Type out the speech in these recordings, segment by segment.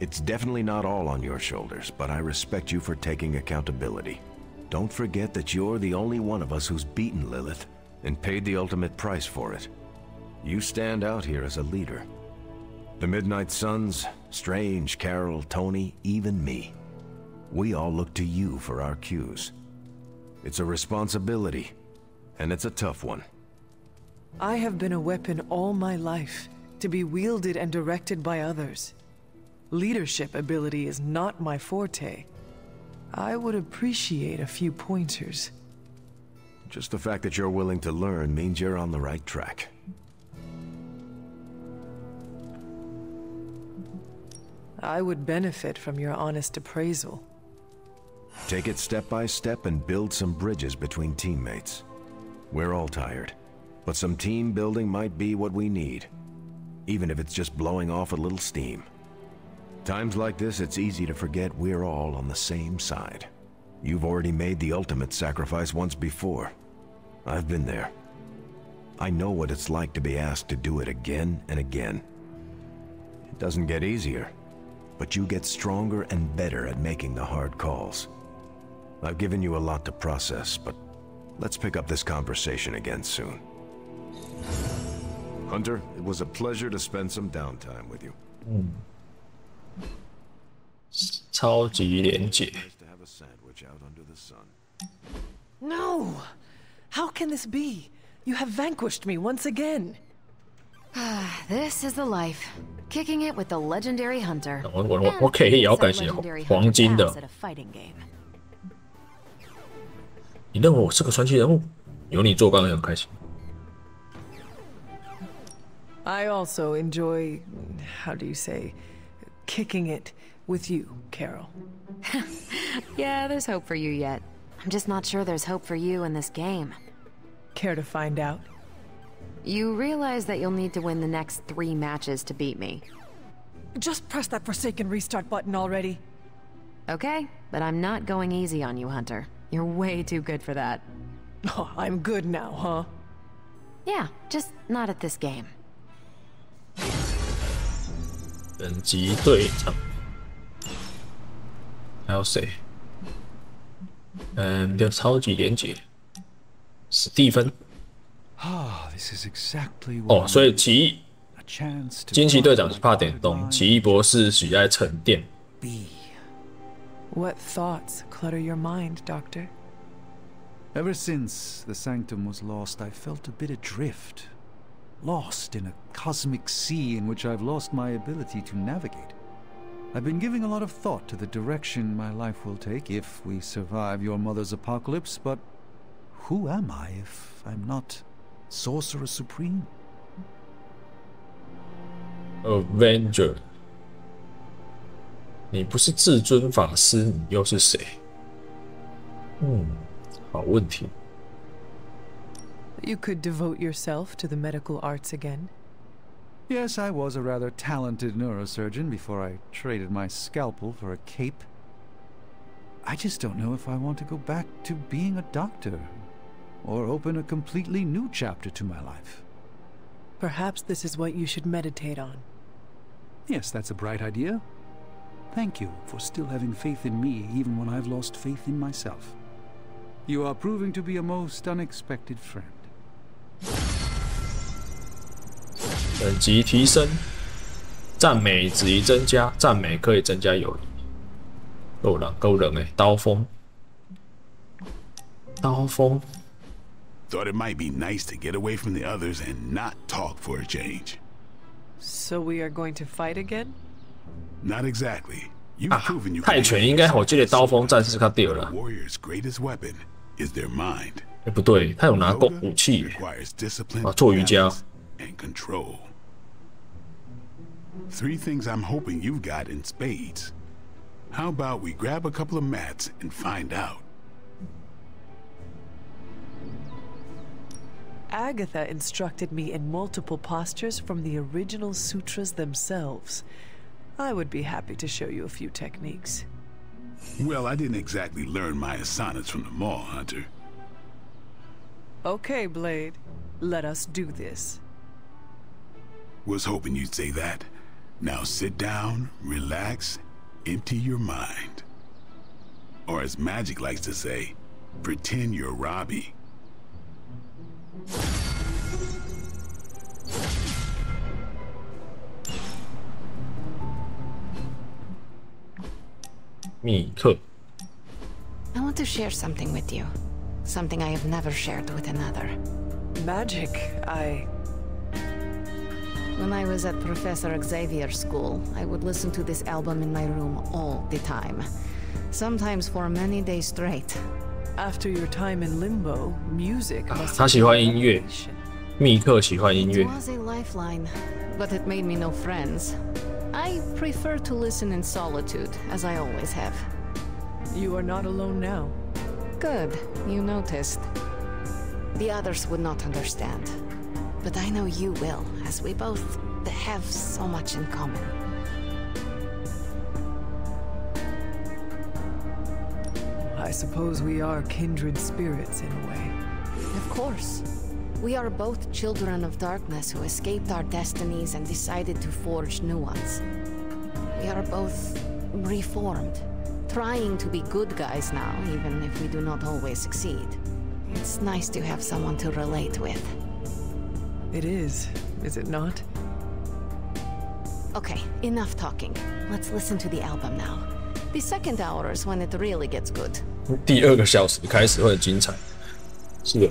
It's definitely not all on your shoulders, but I respect you for taking accountability. Don't forget that you're the only one of us who's beaten Lilith and paid the ultimate price for it. You stand out here as a leader. The Midnight Suns, Strange, Carol, Tony, even me. We all look to you for our cues. It's a responsibility, and it's a tough one. I have been a weapon all my life, to be wielded and directed by others. Leadership ability is not my forte. I would appreciate a few pointers. Just the fact that you're willing to learn means you're on the right track. I would benefit from your honest appraisal. Take it step by step and build some bridges between teammates. We're all tired, but some team building might be what we need, even if it's just blowing off a little steam. Times like this, it's easy to forget we're all on the same side. You've already made the ultimate sacrifice once before. I've been there. I know what it's like to be asked to do it again and again. It doesn't get easier, but you get stronger and better at making the hard calls. I've given you a lot to process, but let's pick up this conversation again soon. Hunter, it was a pleasure to spend some downtime with you. 超级连结。 Nice to have a sandwich out under the sun. No! How can this be? You have vanquished me once again. This is the life. Kicking it with the legendary hunter. 我可以也要改写黄金的。 你认为我是个传奇人物？有你做，刚刚很开心。 I also enjoy, how do you say, kicking it with you, Carol. Yeah, there's hope for you yet. I'm just not sure there's hope for you in this game. Care to find out? You realize that you'll need to win the next 3 matches to beat me. Just press that Forsaken restart button already. Okay, but I'm not going easy on you, Hunter. You're way too good for that. Oh, I'm good now, huh? Yeah, just not at this game. 等级队长，还有谁？就超级连结，史蒂芬。哦，所以奇异惊奇队长是怕点动，奇异博士喜爱沉淀。What thoughts clutter your mind, Doctor? Ever since the Sanctum was lost, I felt a bit adrift. Lost in a cosmic sea in which I've lost my ability to navigate. I've been giving a lot of thought to the direction my life will take if we survive your mother's apocalypse, but who am I if I'm not Sorcerer Supreme? Avenger， 你不是至尊法师，你又是谁？好问题。 You could devote yourself to the medical arts again. Yes, I was a rather talented neurosurgeon before I traded my scalpel for a cape. I just don't know if I want to go back to being a doctor, or open a completely new chapter to my life. Perhaps this is what you should meditate on. Yes, that's a bright idea. Thank you for still having faith in me even when I've lost faith in myself. You are proving to be a most unexpected friend. 等级提升，赞美止于增加，赞美可以增加友谊。够冷哎，刀锋，刀锋。 Thought it might be nice to get away from the others and not talk for a change. So we are going to fight again? Not exactly. You've proven you 泰拳应该我记得刀锋战士他掉了。 Warrior's greatest weapon is their mind. 不对，他有拿武器 Requires discipline, 做瑜伽。 and control. 3 things I'm hoping you've got in spades. How about we grab a couple of mats and find out? Agatha instructed me in multiple postures from the original sutras themselves. I would be happy to show you a few techniques. Well, I didn't exactly learn my asanas from the mall, Hunter. Okay, Blade. Let us do this. Was hoping you'd say that. Now sit down, relax, empty your mind. Or as Magic likes to say, pretend you're Robbie. 密克。 I want to share something with you. Something I have never shared with another. Magic, When I was at Professor Xavier's school, I would listen to this album in my room all the time. Sometimes for many days straight. After your time in limbo, music must 他喜欢音乐，密克喜欢音 It 乐。 was a lifeline, but it made me no friends. I prefer to listen in solitude, as I always have. You are not alone now. Good, you noticed. The others would not understand. But I know you will, as we both have so much in common. I suppose we are kindred spirits in a way. Of course. We are both children of darkness who escaped our destinies and decided to forge new ones. We are both reformed, trying to be good guys now, even if we do not always succeed. It's nice to have someone to relate with. It is it not? Okay, enough talking. Let's listen to the album now. The second hour is when it really gets good. 第2个小时开始会很精彩。是的。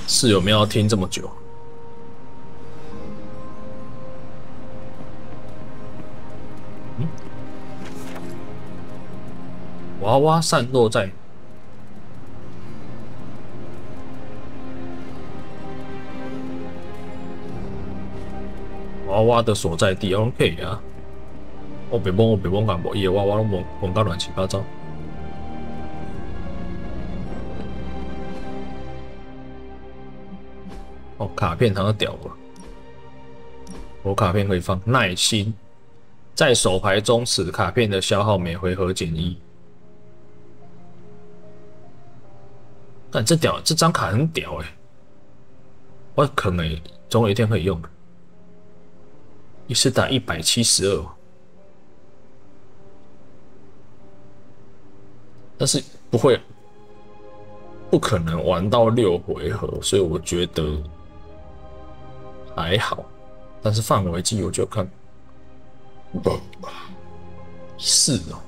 室友们要听这么久？娃娃散落在娃娃的所在地 ，OK 啊。我别懵干无，伊的娃娃拢懵到乱七八糟。哦，卡片好像掉了。我卡片可以放耐心，在手牌中此卡片的消耗每回合减1。但这张卡很屌欸，我坑欸，总有一天可以用的。一次打172，但是不可能玩到6回合，所以我觉得还好。但是范围技我就看4哦。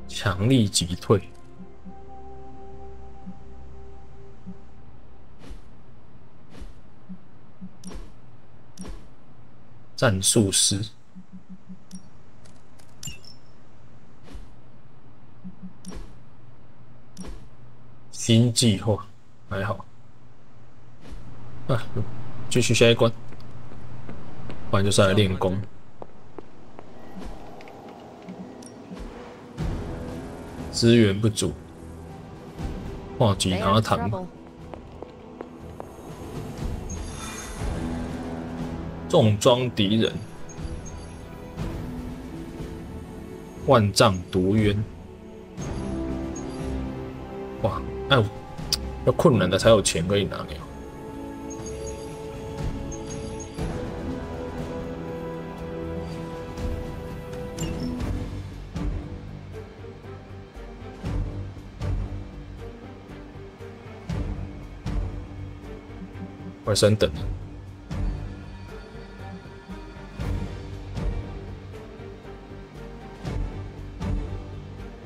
强力击退，战术师，新计划还好啊，继续下一关，不然就是来练功。资源不足，化吉拿糖，重装敌人，万丈毒渊。哇，哎，要困难的才有钱可以拿了。快升等了，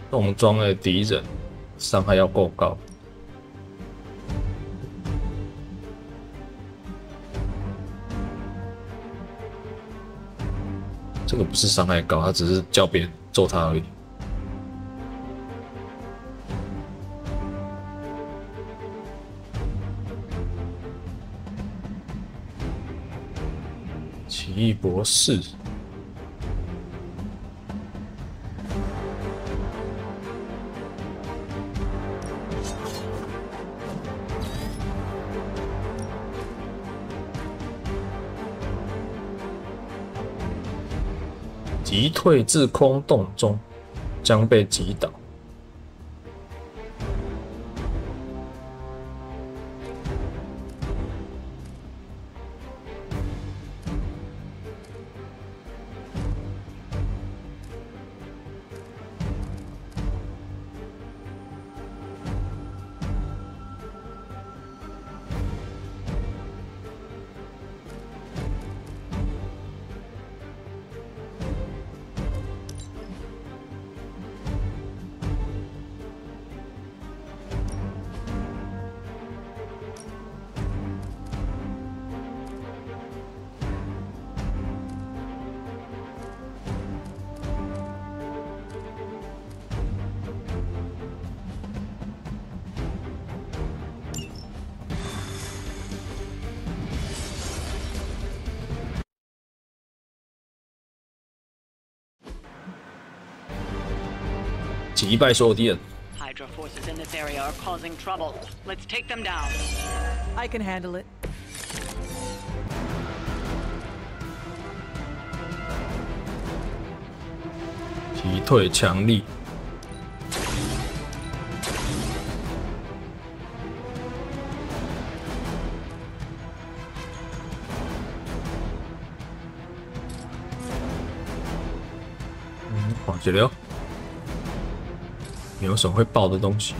重装的敌人伤害要够高。这个不是伤害高，他只是叫别人揍他而已。奇异博士。击退至空洞中，将被击倒。击败所有敌人。Hydra forces in this area are causing trouble. Let's take them down. I can handle it.击退强力。好，解流。没有什么会爆的东西。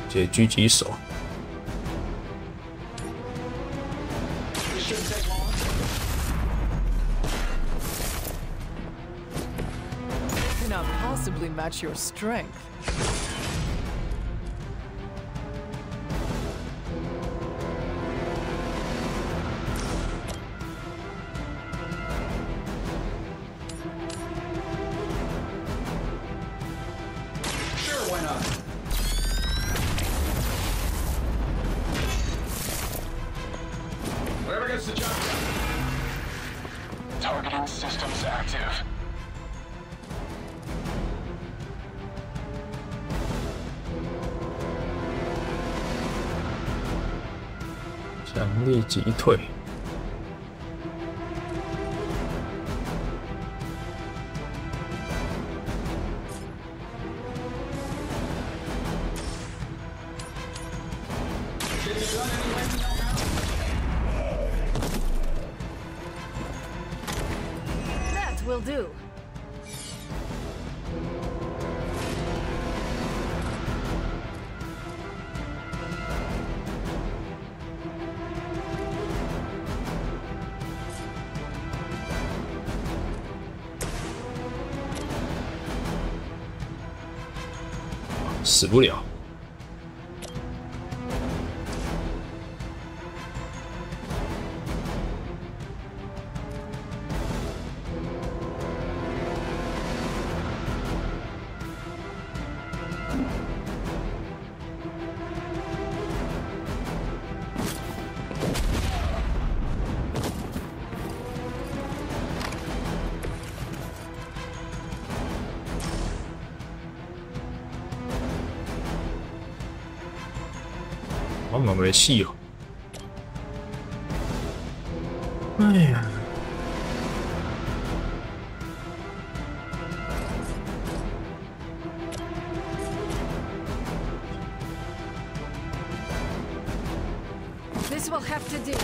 解狙击手。Cannot possibly match your strength. Targeting systems active. 强力击退。That will do. "死不了。我蛮没戏哦。哎呀， This will have to do.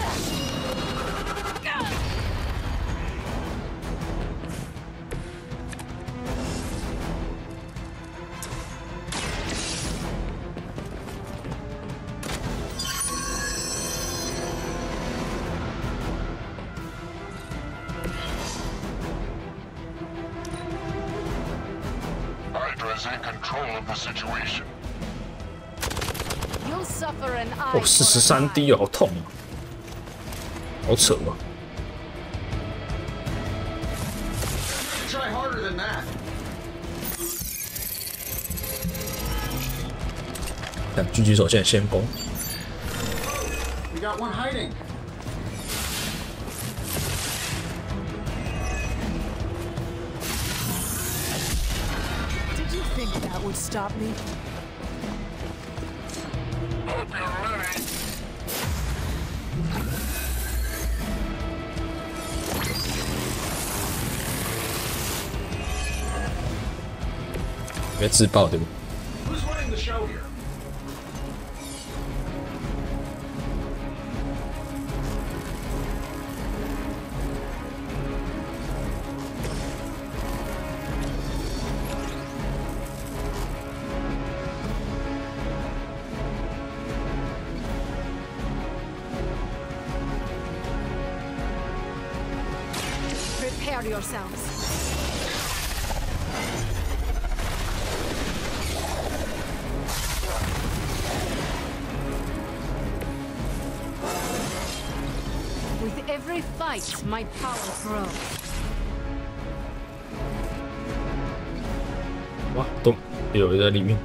Hydra is in control of the situation. suffer an 哦， eye for 43 an D 哦，好痛啊，好扯啊！ Try harder than that. 看狙击手现在先锋， We got one hiding. Did you think that would stop me? Hope you're ready. 别自爆对不？ Who's running the show here? Prepare yourselves. With every fight, my power grows. 哇，都有人在里面。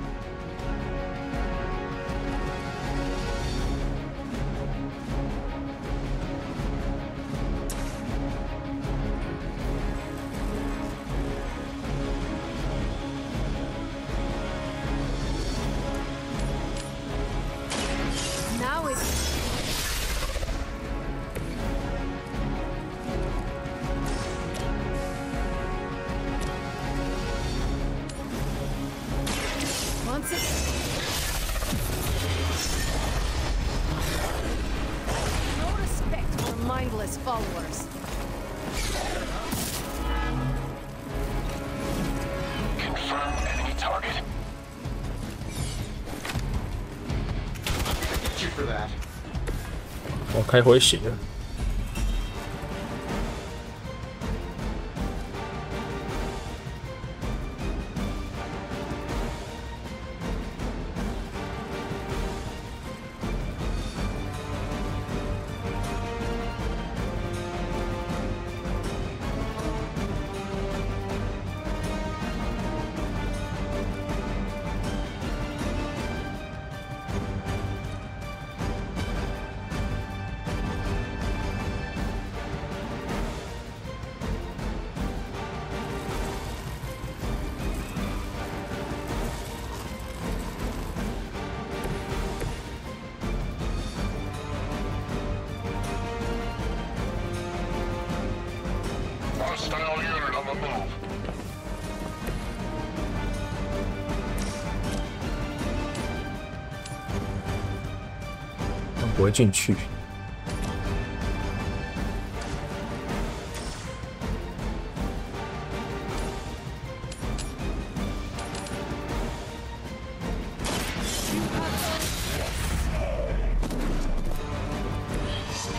Now it's once it no respect for mindless followers. Confirm enemy target. Get you for that. 我开回血了。 Hostile unit on the move. 他不会进去。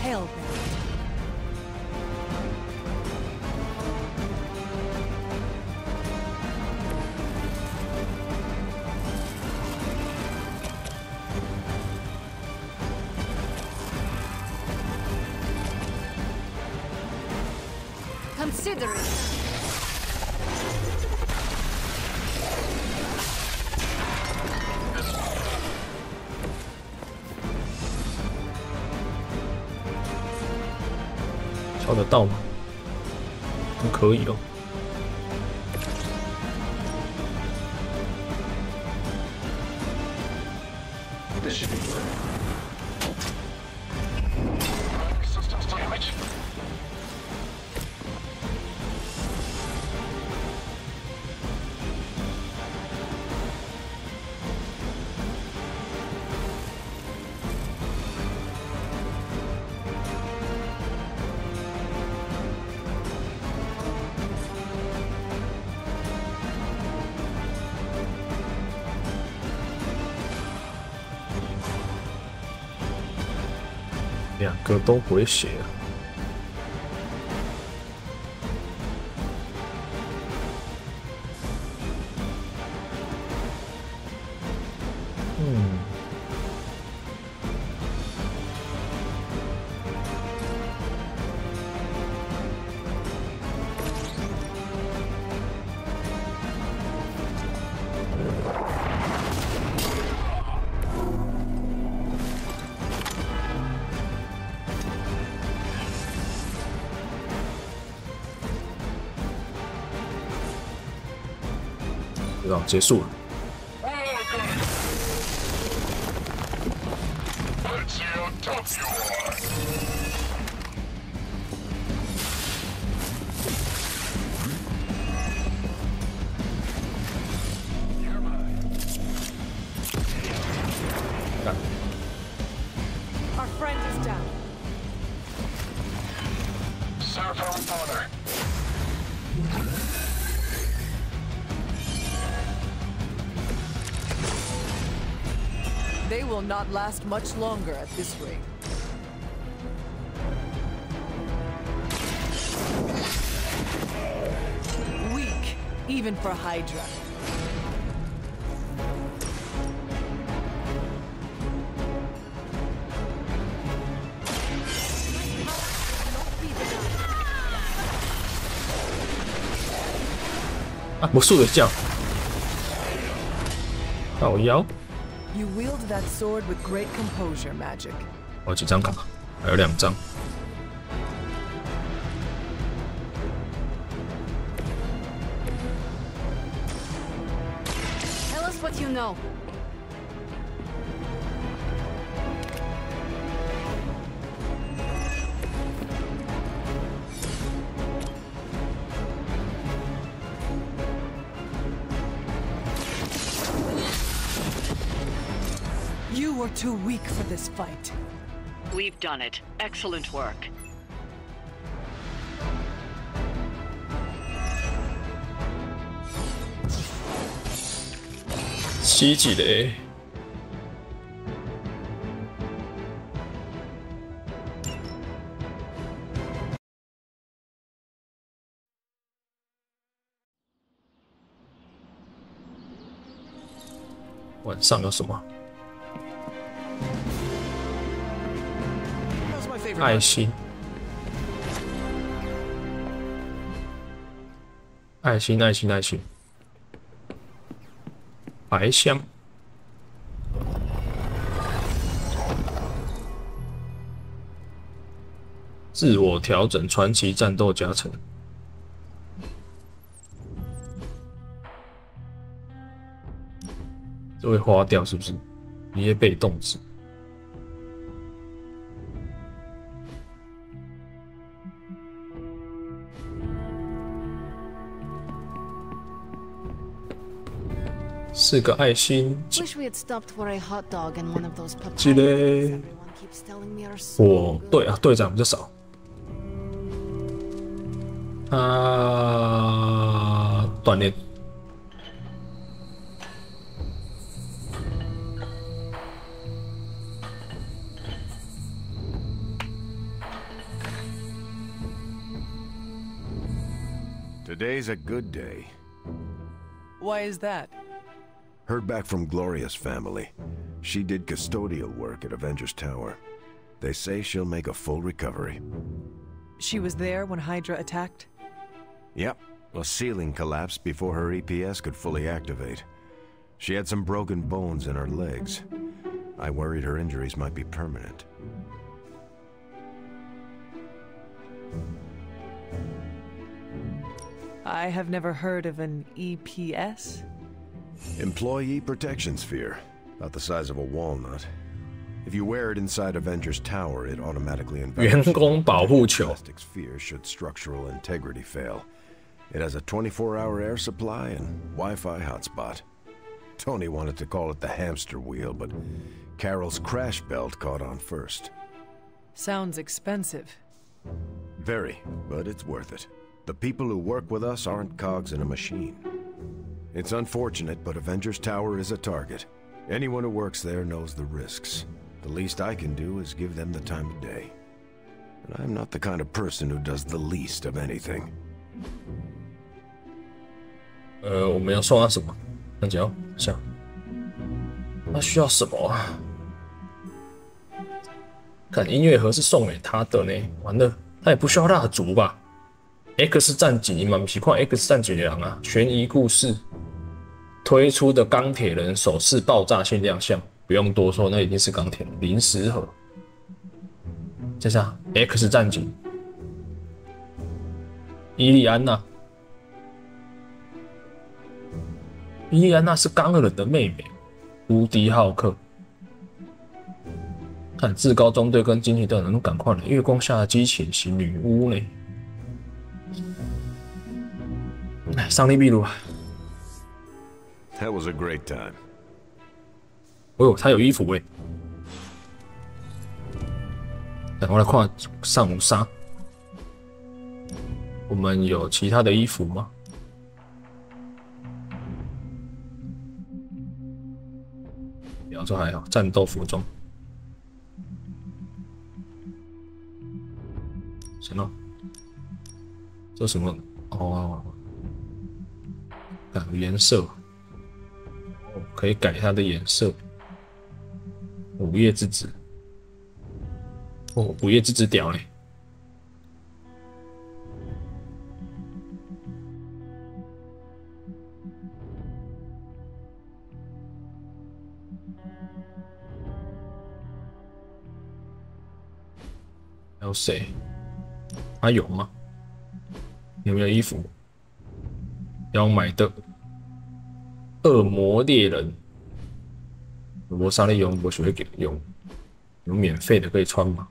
Hellbound. Consider it. 敲得到吗？可以哦。 This should be good. Systems damage. 两个都回血了。知道结束了。Let's see how tough you are. You're mine. Our friend is down. Serve her with honor. They will not last much longer at this rate. Weak, even for Hydra. Ah, 魔术的叫，靠腰， You wield that sword with great composure, Magic. 好几张卡，还有2张。 Tell us what you know. You were too weak for this fight. We've done it. Excellent work. 7级的。 晚上有什么？ 爱心，爱心，爱心，爱心，白香，自我调整传奇战斗加成，这会花掉是不是？一些被动值。 4个爱心， Wish we had stopped for a hot dog and one of those 这 papayas. 个 Everyone keeps telling me are so 我 good. 队啊，队长比较少。锻炼。Today's a good day. Why is that? Heard back from Gloria's family. She did custodial work at Avengers Tower. They say she'll make a full recovery. She was there when Hydra attacked? Yep. A ceiling collapsed before her EPS could fully activate. She had some broken bones in her legs. I worried her injuries might be permanent. I have never heard of an EPS. Employee Protection Sphere. About the size of a walnut. If you wear it inside Avengers Tower, it automatically 员工保护球。 plastic sphere should structural integrity fail. It has a 24-hour air supply and Wi-Fi hotspot. Tony wanted to call it the hamster wheel, but Carol's crash belt caught on first. Sounds expensive. Very, but it's worth it. The people who work with us aren't cogs in a machine. It's unfortunate, but Avengers Tower is a target. Anyone who works there knows the risks. The least I can do is give them the time of day. And I'm not the kind of person who does the least of anything. 我们要送他什么？那就要想，他需要什么啊？看音乐盒是送给他的呢，完了，他也不需要蜡烛吧 ？X 战警，你们不是看 X 战警的人啊？悬疑故事推出的钢铁人首次爆炸性亮相，不用多说，那一定是钢铁人零食盒。这是 X 战警，伊利安娜。伊丽安娜是钢人的妹妹，无敌浩克。看至高中队跟惊奇队能赶快了，月光下的激情型女巫呢？上力秘鲁啊！ That was a great time. 哦呦，他有衣服哎！我来看上午纱。我们有其他的衣服吗？表这还好，战斗服装。行了，这什么？哦，改颜色。 可以改它的颜色。午夜之子，哦，午夜之子屌嘞！还有谁？还有吗？有没有衣服要买的？ 恶魔猎人，我沙利用我学会给用，有免费的可以穿吗？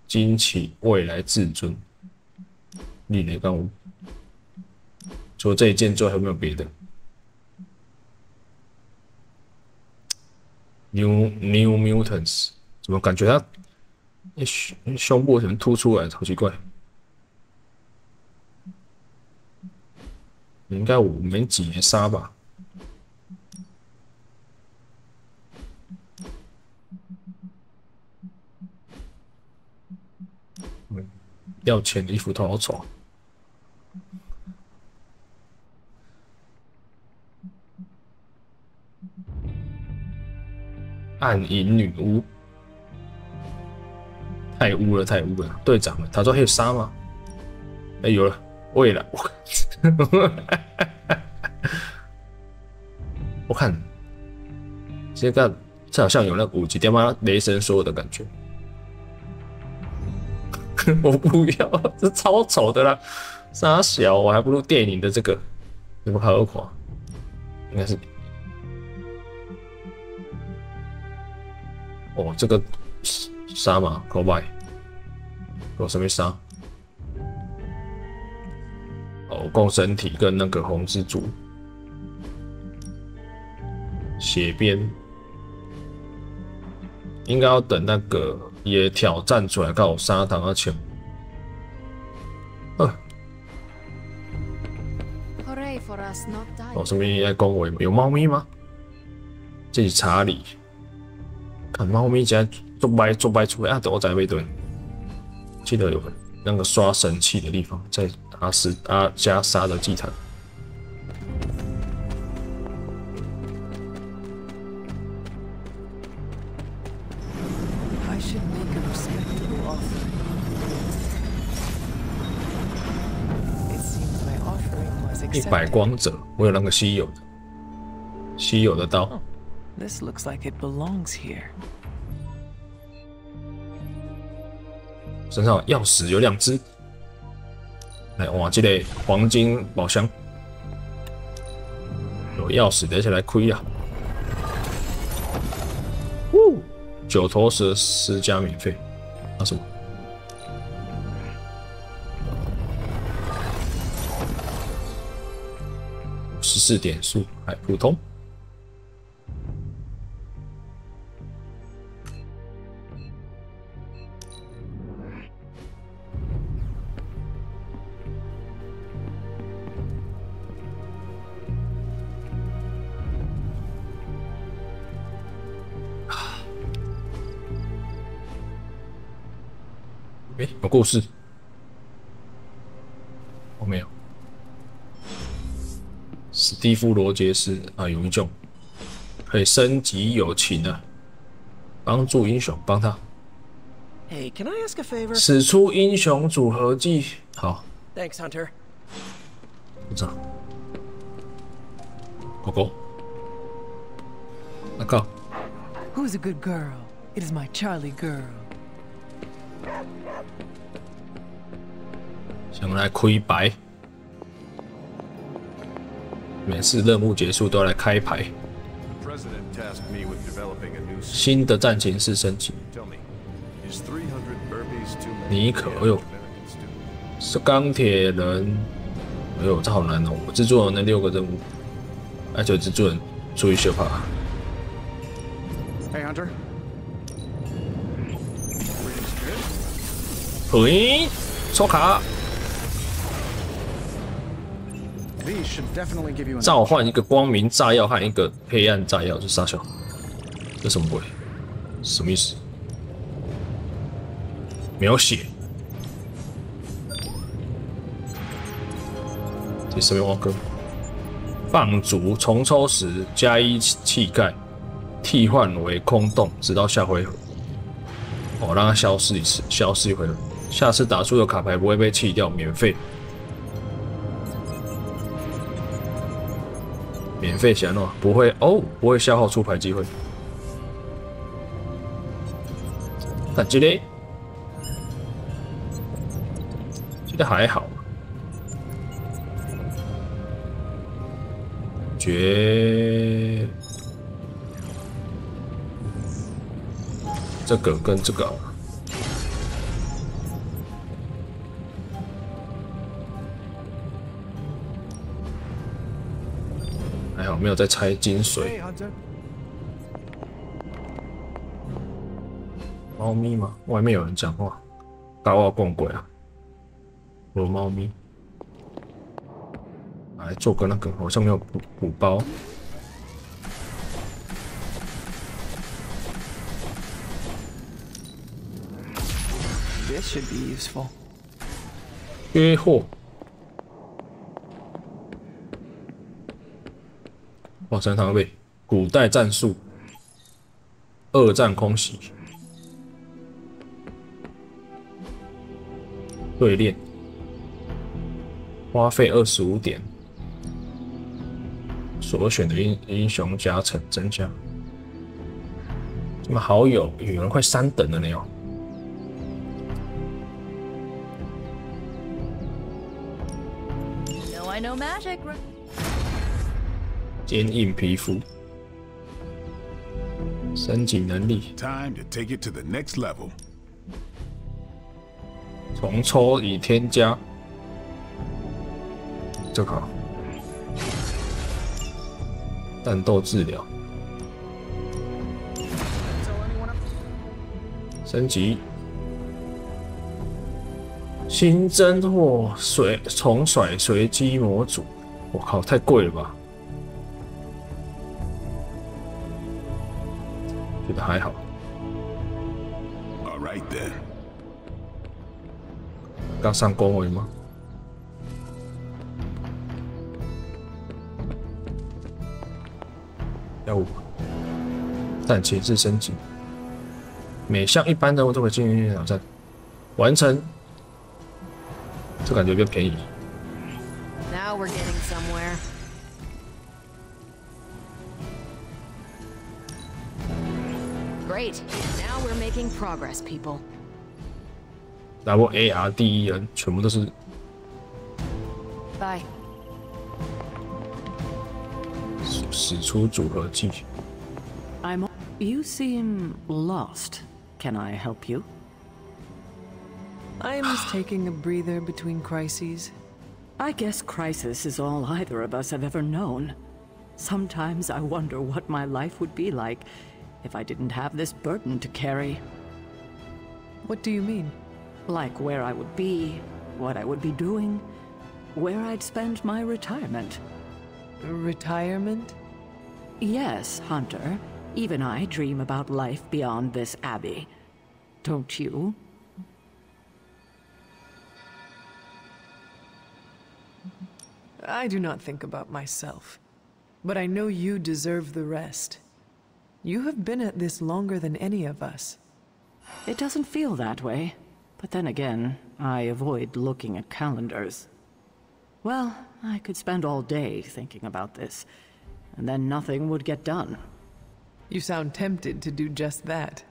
惊奇未来至尊，逆雷杠五，除了这一件之外，还有没有别的 ？New Mutants， 怎么感觉他胸部怎么凸出来，好奇怪。 应该我没几年杀吧。要钱的衣服都好丑。暗影女巫，太污了，太污了！队长了，他说还有杀吗？哎，有了，未来。我看，这好像有那5级电话雷神说的感觉。我不要，这超丑的啦！傻小，我还不如电影的这个，怎么豪华？应该是。哦，这个杀嘛，口白，有什么杀？ 哦，共身体跟那个红蜘蛛，血边应该要等那个也挑战出来，看我杀他要抢。哦，什么在恭维？有猫咪吗？这是查理。看猫咪现在做掰出来啊！等我在背对，记得有那个刷神器的地方，在阿加莎的祭坛。100光泽，我有那个稀有的刀。This looks like it belongs here. 身上钥匙有2只。来，哇，这个黄金宝箱有钥匙，等一下来开啊！9头蛇10加免费，那什么？14点数，还普通。有故事？我没有。史蒂夫·罗杰斯啊，有一种可以升级友情的，帮助英雄，帮他。Hey, can I ask a favor? 使出英雄组合技，好。Thanks, Hunter. 不知道。狗狗。那个。Who's a good girl? It is my Charlie girl. 想来开白。每次任务结束都要来开牌。新的战情室升级。尼可，哎呦，是钢铁人，哎呦，这好难哦！我制作那6个任务，而且制作人注意修怕。Hey, Hunter. 嘿，抽卡。 召唤一个光明炸药和一个黑暗炸药，是啥小？这什么鬼？什么意思？描写。这什么王哥？放逐重抽时加1气盖，替换为空洞，直到下回合。哦，让它消失一次，消失一回合。下次打出的卡牌不会被弃掉，免费。 免费享受不会哦，不会消耗出牌机会。但这里还好，觉这个跟这个。 还好没有在拆金水。猫咪吗？外面有人讲话，搞我逛鬼啊！有猫咪，来做个那个，好像没有补包。This should be useful. 约货。 哇，三堂背，古代战术，二战空袭，对练，花费25点，所选的英雄加成增加。什么好友，有人快3等了呢哦。No, I know magic. 坚硬皮肤，升级能力。 Time to take it to the next level. 重抽已添加。这个好。战斗治疗。升级。新增或重甩随机模组。我靠，太贵了吧！ 觉得还好。All right then. 刚上工位吗？要5，但前置升级，每项一般任务都可以进行挑战，完成。这感觉比较便宜。 Now we're getting somewhere. Great. Now we're making progress, people. WARDEN 全部都是。Bye. 使出组合技。You seem lost. Can I help you? I'm just taking a breather between crises. I guess crisis is all either of us have ever known. Sometimes I wonder what my life would be like if I didn't have this burden to carry. What do you mean? Like where I would be, what I would be doing, where I'd spend my retirement. Retirement? Yes, Hunter. Even I dream about life beyond this abbey. Don't you? I do not think about myself. But I know you deserve the rest. You have been at this longer than any of us. It doesn't feel that way. But then again, I avoid looking at calendars. Well, I could spend all day thinking about this, and then nothing would get done. You sound tempted to do just that.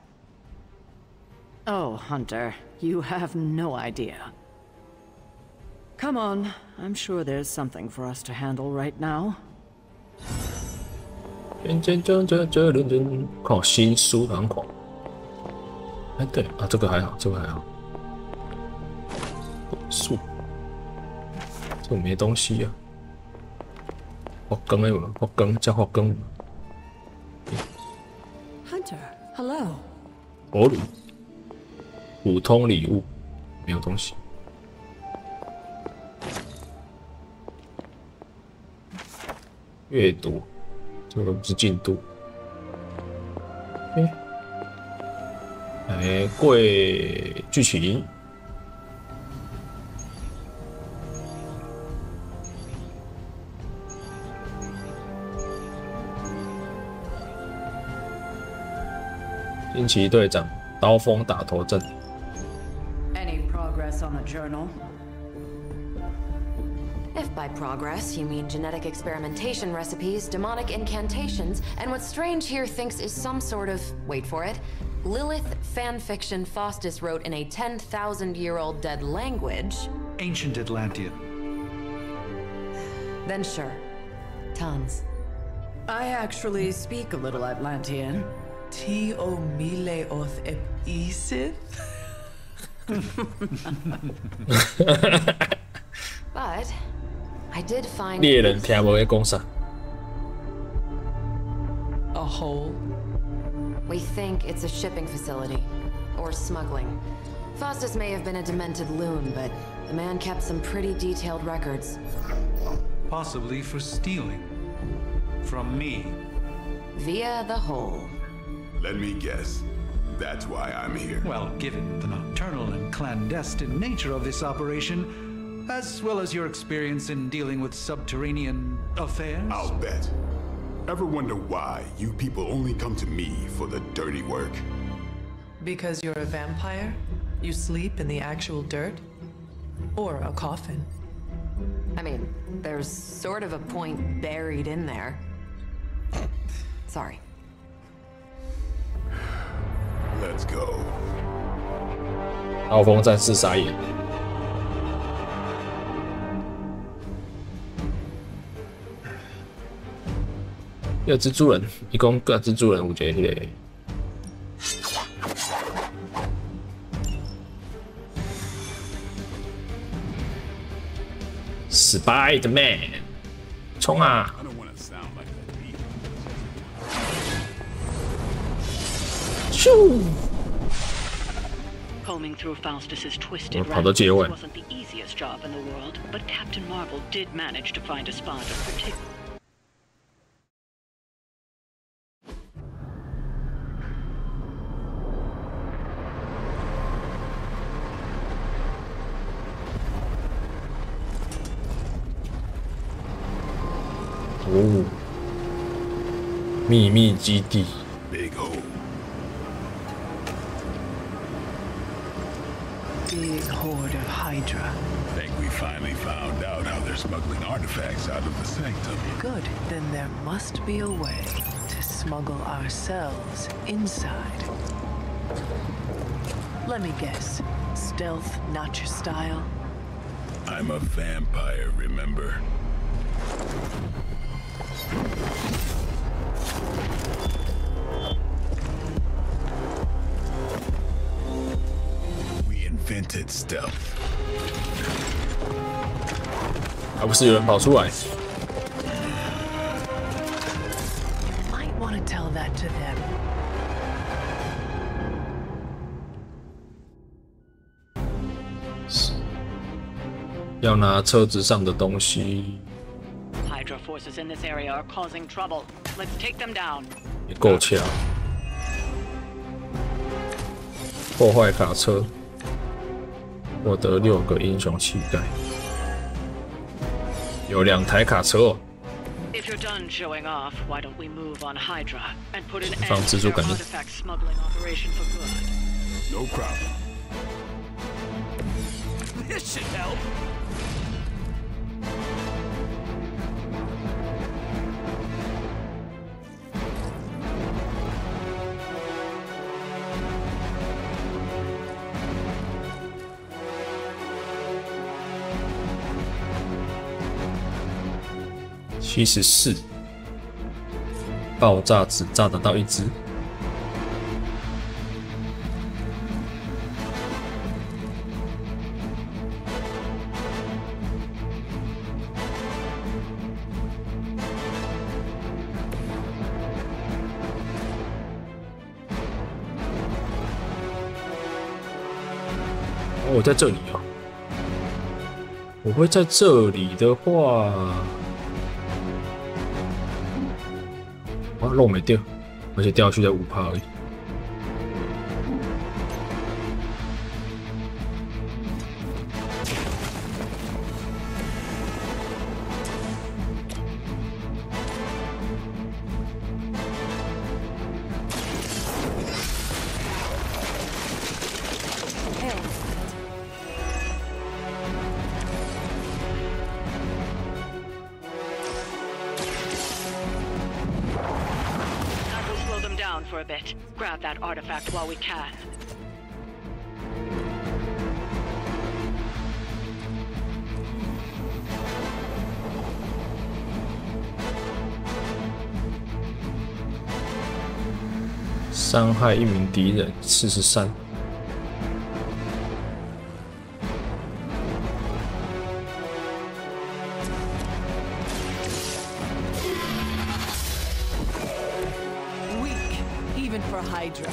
Oh, Hunter, you have no idea. Come on, I'm sure there's something for us to handle right now. 看新书好像看。哎，对啊，这个还好，这个还好。树，这没东西啊。发光的有，发光加发光。Hunter, hello. 火炉，普通礼物，没有东西。阅读，这个不是进度。来贵剧情。惊奇队长刀锋打头阵。Any progress on the journal? If by progress you mean genetic experimentation recipes, demonic incantations, and what Strange here thinks is some sort of, wait for it, Lilith fanfiction Faustus wrote in a 10,000-year-old dead language... Ancient Atlantean. Then sure. Tons. I actually speak a little Atlantean. Ti o mile oth ep isith? But I did find 猎人听无会讲啥。A hole? We think it's a shipping facility. Or smuggling. Faustus may have been a demented loon, but the man kept some pretty detailed records. Possibly for stealing. From me. Via the hole. Let me guess. That's why I'm here. Well, given the nocturnal and clandestine nature of this operation, as well as your experience in dealing with subterranean affairs... I'll bet. Ever wonder why you people only come to me for the dirty work? Because you're a vampire? You sleep in the actual dirt? Or a coffin? I mean, there's sort of a point buried in there. Sorry. Let's go. 刀锋战士傻眼。一个蜘蛛人，一共个蜘蛛人有一个迄个。Spider-Man， 冲啊！ 咻！ Combing through Faustus's twisted records wasn't the easiest job in the world, but Captain Marvel did manage to find a spot of particular. Oh. 秘密基地。 Big hole. Big horde of Hydra. Think we finally found out how they're smuggling artifacts out of the sanctum. Good. Then there must be a way to smuggle ourselves inside. Let me guess. Stealth, not your style? I'm a vampire, remember? We invented stealth. 还不是有人跑出来？ Might want to tell that to them. 要拿车子上的东西。 Hydra forces in this area are causing trouble. Let's take them down. 也够呛。破坏卡车，获得6个英雄气概。有2台卡车哦。 If you're done showing off, why don't we move on Hydra and put an 放 end 蜘 to 蛛 their 感应。 artifact smuggling operation for good? No problem. This should help. 爆炸只炸得到一只。我在这里啊！我会在这里的话，哇，肉没掉，而且掉下去才5%而已。For a bit. Grab that artifact while we can. "伤害一名敌人43。For Hydra.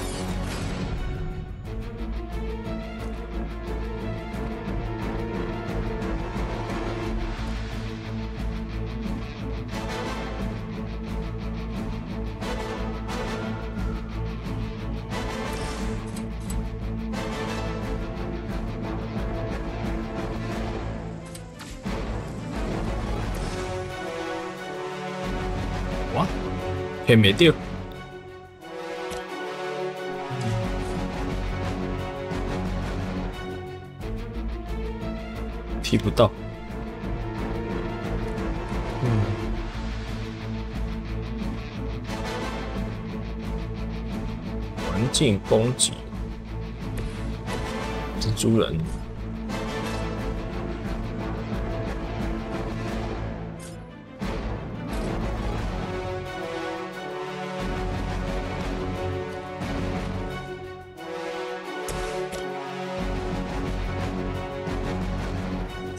哇，还没掉。踢不到，环境攻击，蜘蛛人，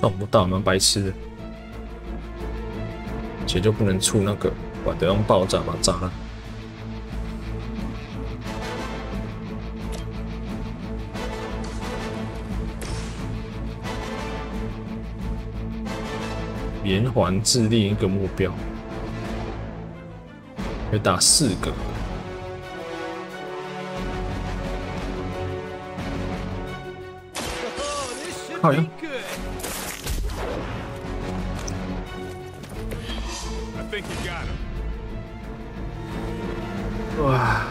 撞不到，蛮白痴的。且就不能出那个，我得用爆炸把它炸烂。连环制另一个目标，可以打4个。好呀。 哇，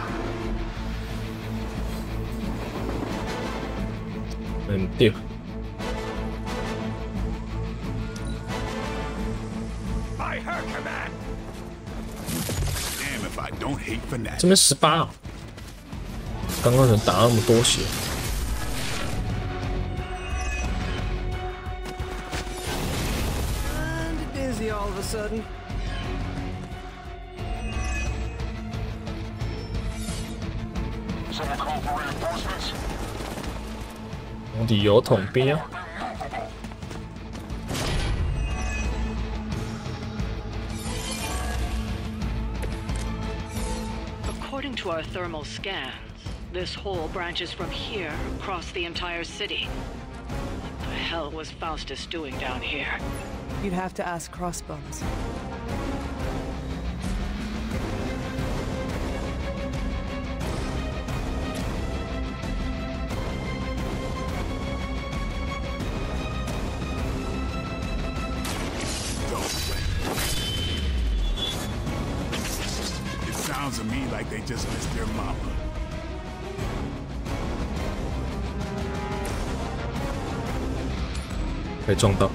很掉。这边18哦，刚刚能打那么多血。 我的油桶边。 According to our thermal scans, this hole branches from here across the entire city. What the hell was Faustus doing down here? You'd have to ask Crossbones. Sounds to me like they just missed their mama. 被撞到。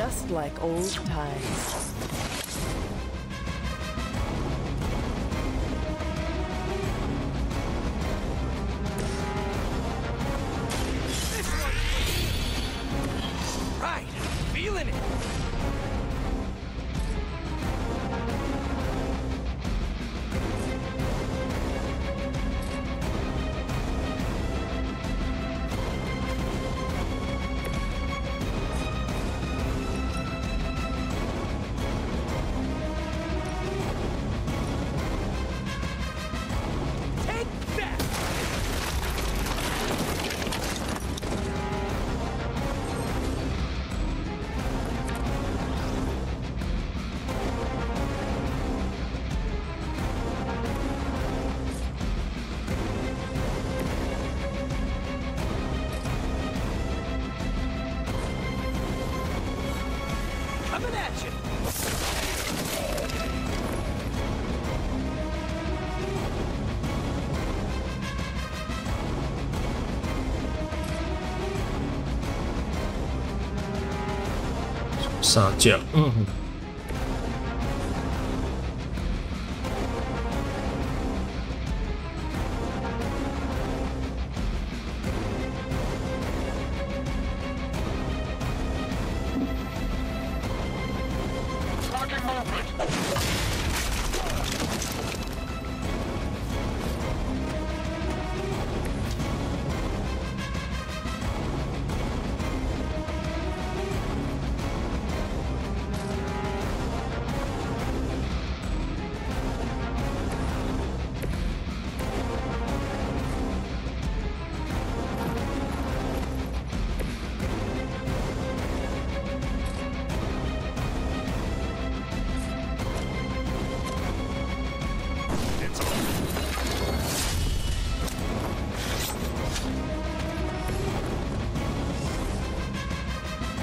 just like old times. Right, feeling it. Coming at you.撒娇，Blocking movement.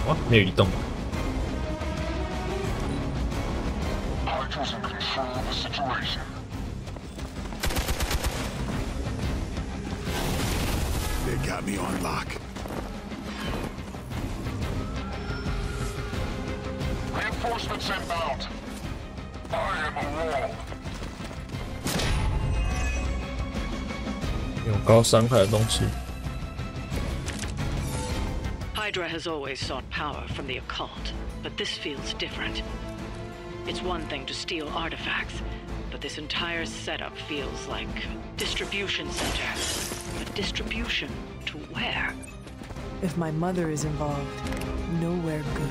哇，没有移动。 Hydra's in control of the situation. They got me on lock. Reinforcements inbound. I am a wall. 有高伤害的东西。 Hydra has always sought power from the occult, but this feels different. It's one thing to steal artifacts, but this entire setup feels like a distribution center. But distribution to where? If my mother is involved, nowhere good.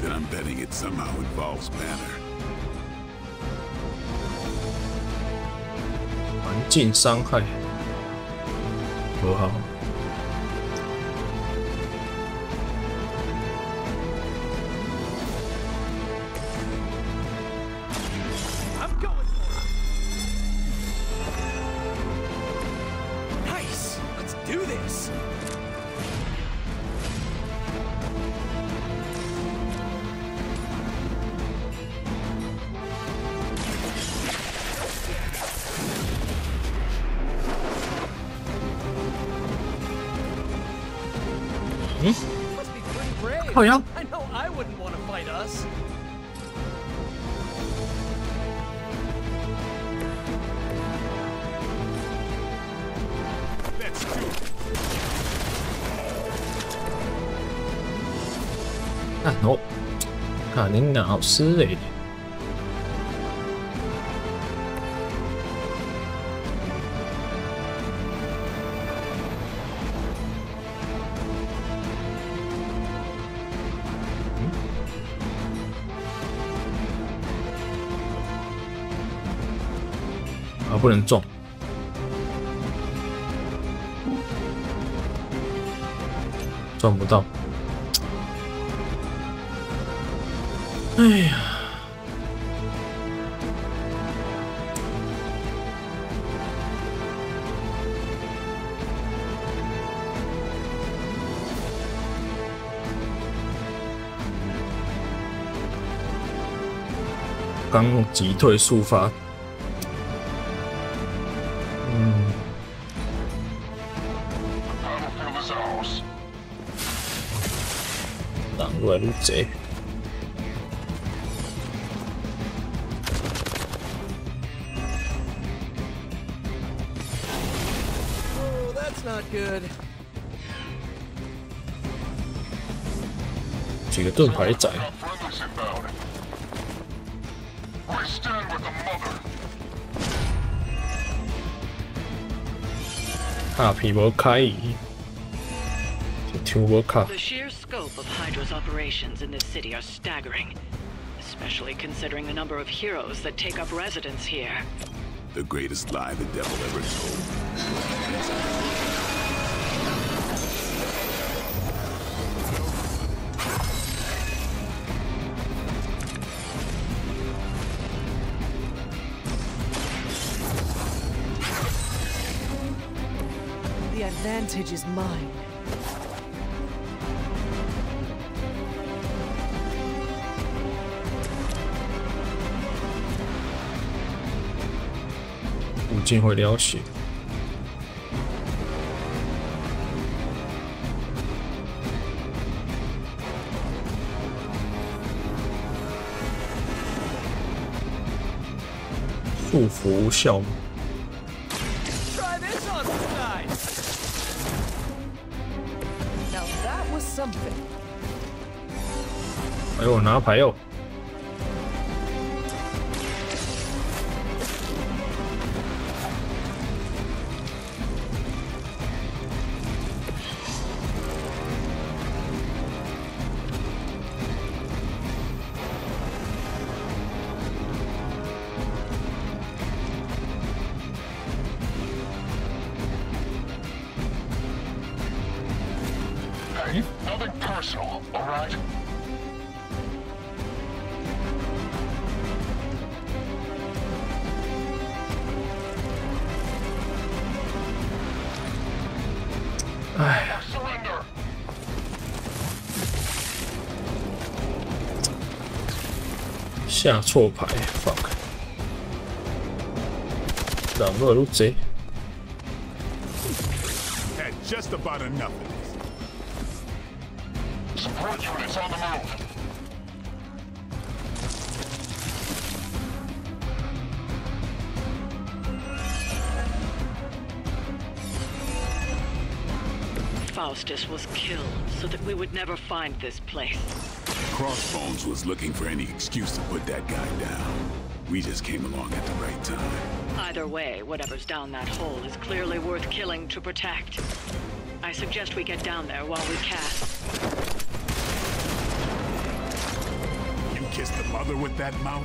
Then I'm betting it somehow involves Banner. 环境伤害，不好。 I'm going for it. Nice. Let's do this. Must be pretty brave. Oh, yeah. I know I wouldn't want to fight us. Let's do it. 看哦，看你老师嘞。啊，不能撞。撞不到。哎呀！刚击退速发。 Battlefield is ours. 挡路。愈来愈侪。Oh, that's not good. 几个盾牌仔。 卡片无开伊，就抽无卡。 The sheer scope of Hydra's operations in this city are staggering, especially considering the number of heroes that take up residence here. The greatest lie the devil ever told. The advantage is mine. '武进会撩血。束缚无效吗？ Try this on the side. Now that was something. 哎呦，拿牌哟！ Hey, nothing personal, all right? Surrender. 下错牌 ，fuck！ 人愈来愈侪。 Had just about enough of this. Support units on the move. Faustus was killed so that we would never find this place. Crossbones was looking for any excuse to put that guy down. We just came along at the right time. Either way, whatever's down that hole is clearly worth killing to protect. I suggest we get down there while we can. You kissed the mother with that mouth?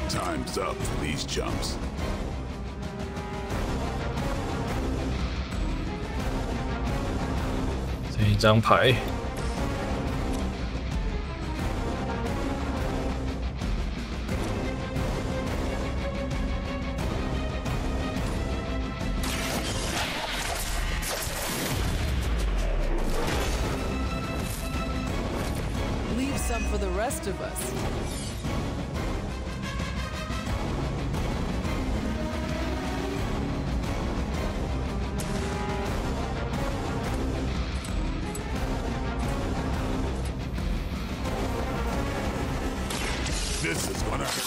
Time's up for these chumps. 这一张牌， Leave some for the rest of us. This is gonna hurt.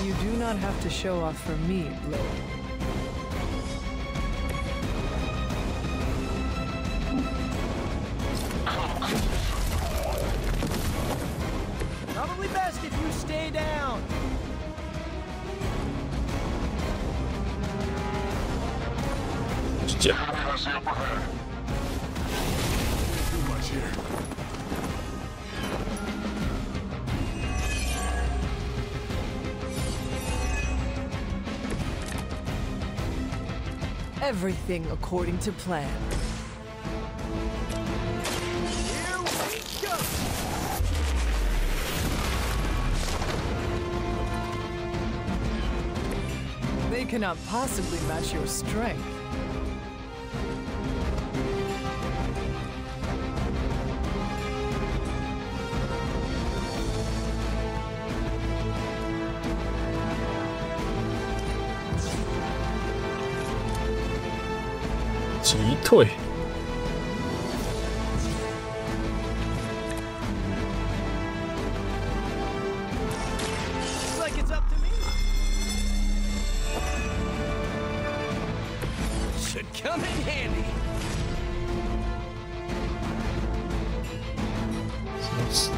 You do not have to show off for me, Lily. Probably best if you stay down. Yeah. Enemy has the upper hand. Too much here. Everything according to plan. Here we go. They cannot possibly match your strength. 击退。Like it's up to me. Should come in handy.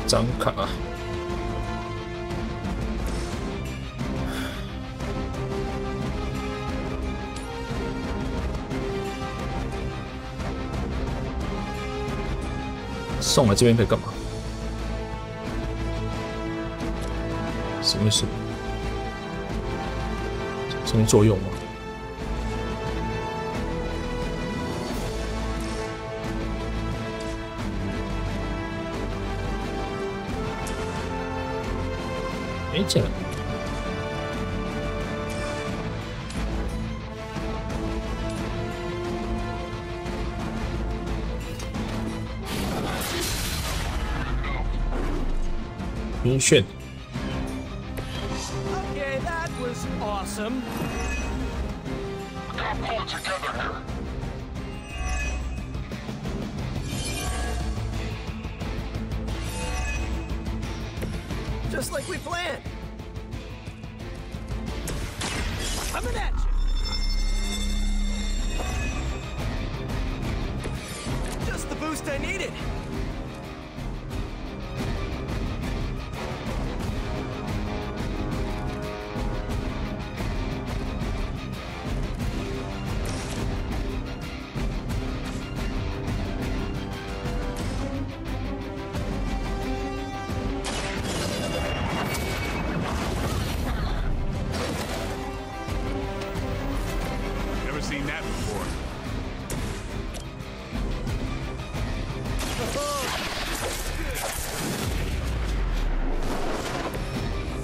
张卡。送来这边可以干嘛？什么意思？这边作用吗？没进来。晕眩。Okay, that was awesome. We gotta pull it together here. Just like we planned. Coming at you. Just the boost I needed. Seen that before.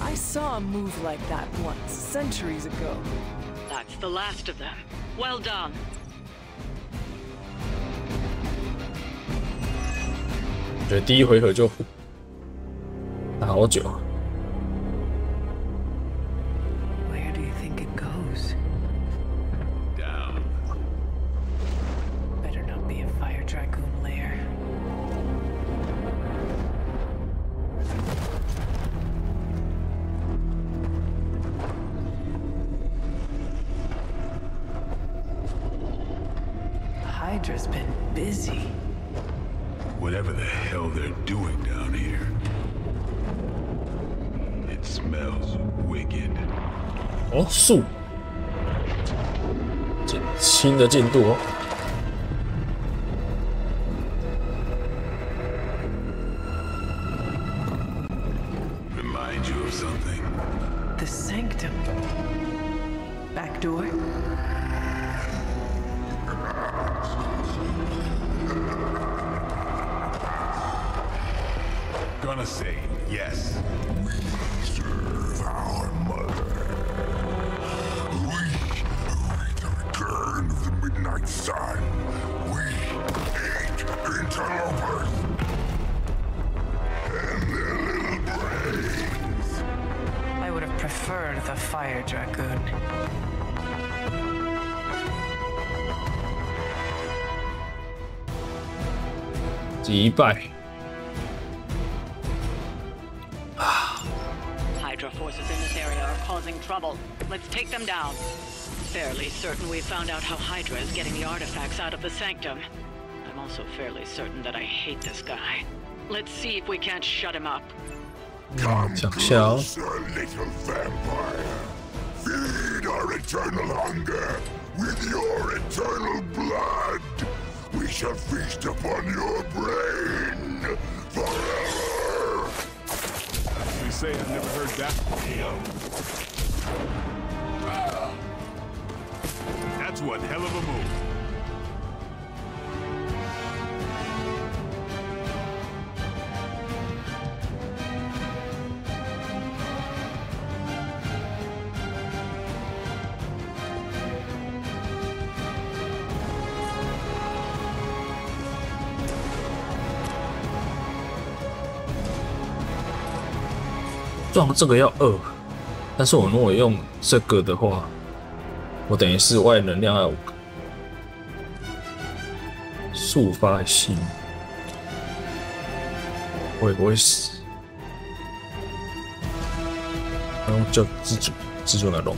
I saw a move like that once, centuries ago. That's the last of them. Well done. 我觉得第一回合就打好久。 Where do you think it goes? Down. Better not be a fire dragoon lair. Hydra's been busy. Whatever the hell they're doing down here. It smells wicked. 哦，树，新的进度哦。 Remind you of something? The sanctum. Back door? Gonna say yes. We serve our mother. We await the return of the midnight sun. We hate interlopers and their little brains. I would have preferred the fire dragoon. 击败。 Hydra forces in this area are causing trouble. Let's take them down. Fairly certain we found out how Hydra is getting the artifacts out of the sanctum. I'm also fairly certain that I hate this guy. Let's see if we can't shut him up. Come Shall. closer, little vampire. Feed our eternal hunger with your eternal blood. We shall feast upon your brain forever. They say I've never heard that. That's one hell of a move. 撞这个要2，但是我如果用这个的话，我等于是外能量要5个。速发心，我也不会死。然后叫蜘蛛的龙。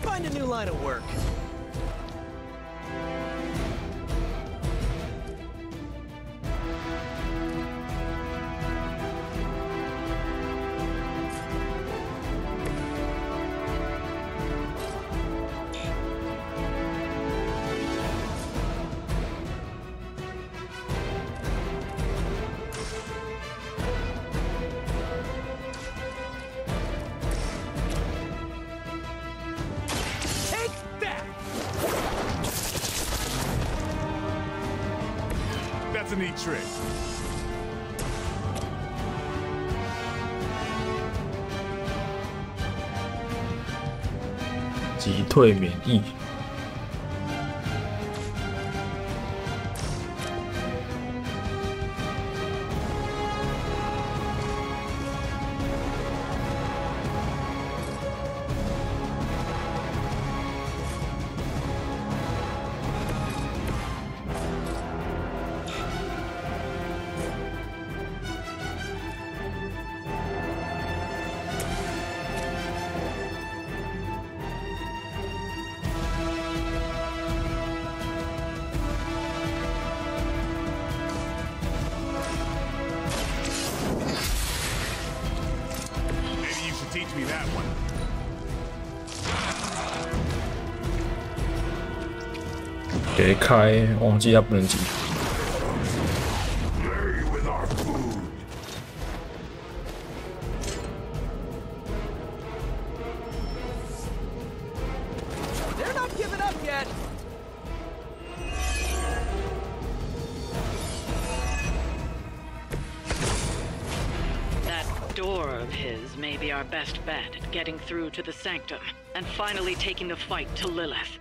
Find a new line of work. That's a neat trick. 击退免疫。Teach me that one. 给开，忘记它不能击。Play with our food. They're not giving up yet. That door of his may be our best bet at getting through to the sanctum and finally taking the fight to Lilith.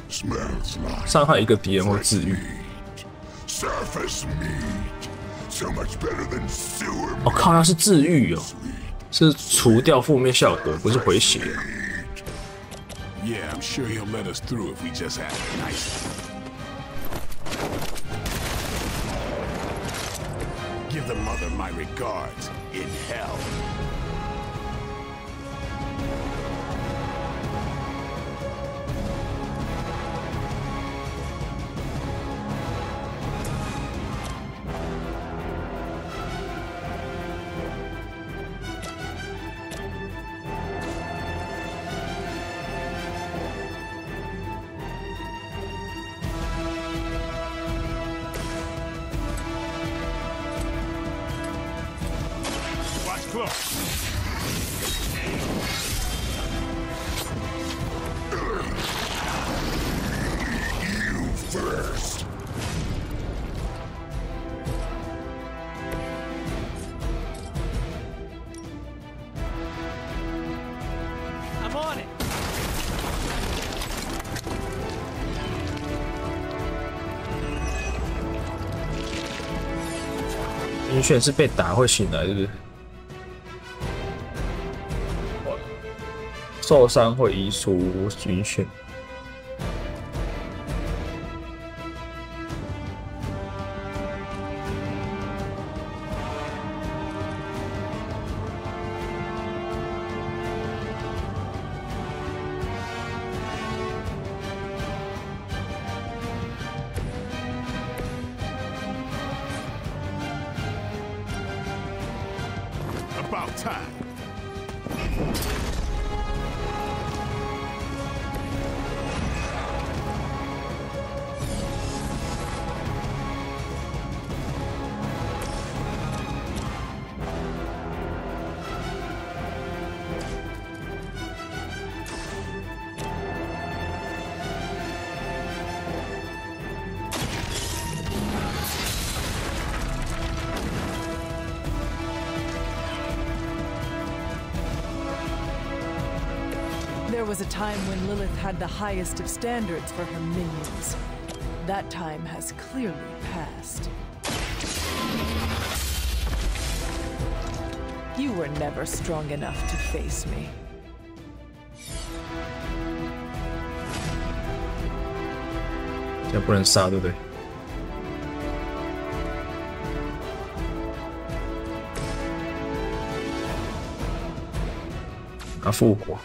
Smells like 伤害一个敌人或治愈。 surface meat. So much better than sewer 我靠，它是治愈哦，是除掉负面效果，不是回血。 Yeah, I'm sure he'll let us through if we just act nicely. Give the mother my regards in hell. Close. You first. I'm on it. 晕眩是被打会醒来，是不是？ 受伤会移除晕眩。About time. There was a time when Lilith had the highest of standards for her minions. That time has clearly passed. You were never strong enough to face me. 现在不能杀，对不对？他复活。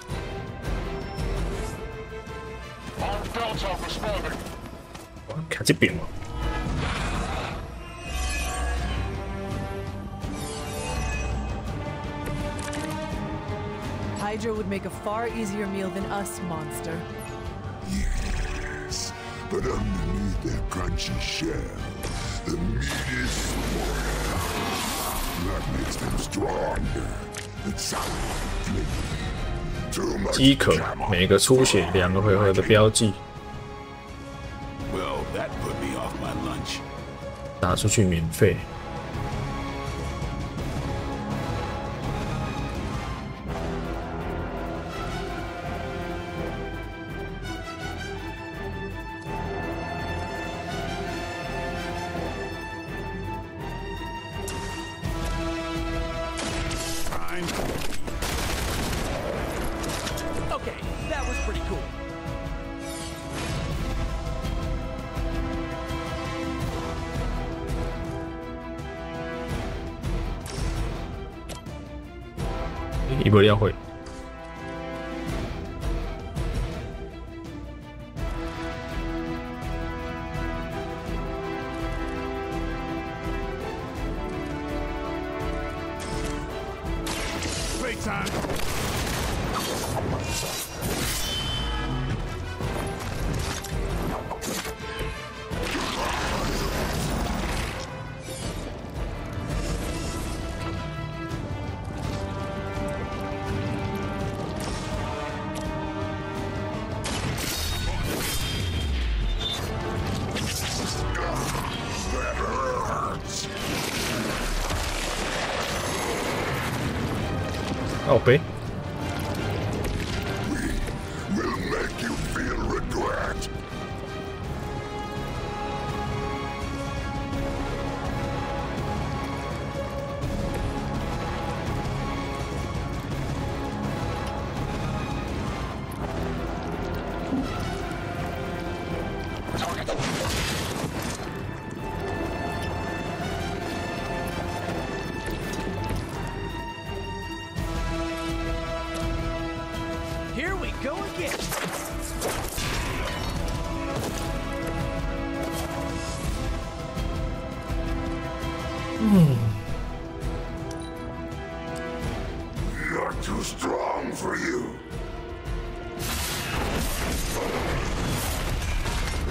看这边哦。 Hydra would make a far easier meal than us, monster. Yes, but underneath their crunchy shell, the meat is spoiled. That makes them stronger. It's sour flavor. Too much 饥渴，每个出血2个回合的标记。 Well, that put me off my lunch. 打出去免费。 Okay, that was pretty cool. Ý bữa đeo hội. Playtime. Okay. will make you feel regret. Here we go again. Not too strong for you.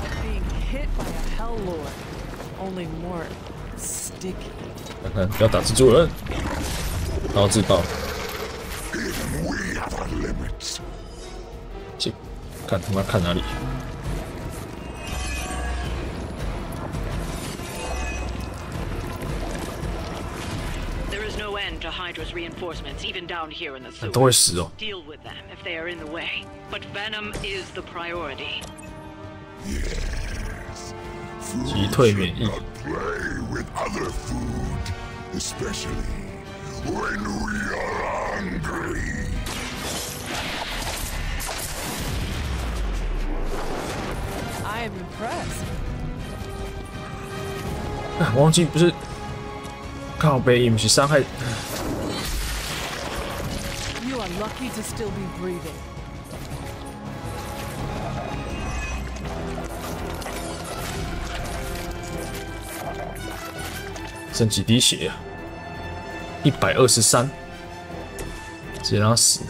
Like being hit by a Hell Lord, only more sticky. 看看，不要打蜘蛛人，然后自爆。 Even we have our limits. 去，看他妈看哪里？ There is no end to Hydra's reinforcements, even down here in the 都会 sewers. 死哦。 Deal with them if they are in the way. But venom is the priority. Yes. Food 击退免 should 疫。 not play with other food, especially when we are hungry. I am impressed. 忘记不是靠背，不是伤害。 You are lucky to still be breathing. 剩几滴血啊？123，直接让他死。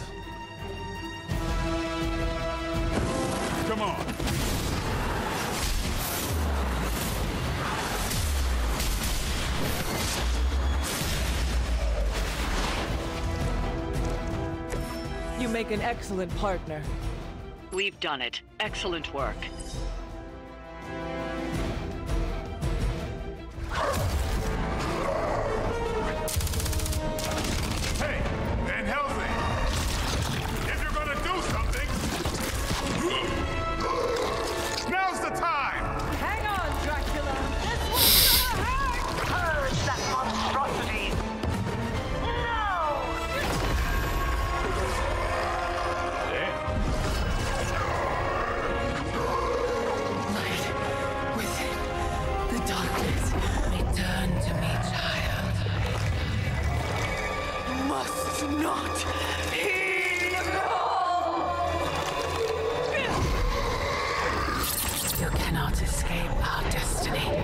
Come on. You make an excellent partner. We've done it. Excellent work. Hey, Van Helsing. If you're gonna do something, now's the time. Hang on, Dracula. This one's gonna hurt. cannot heed the call! You cannot escape our destiny.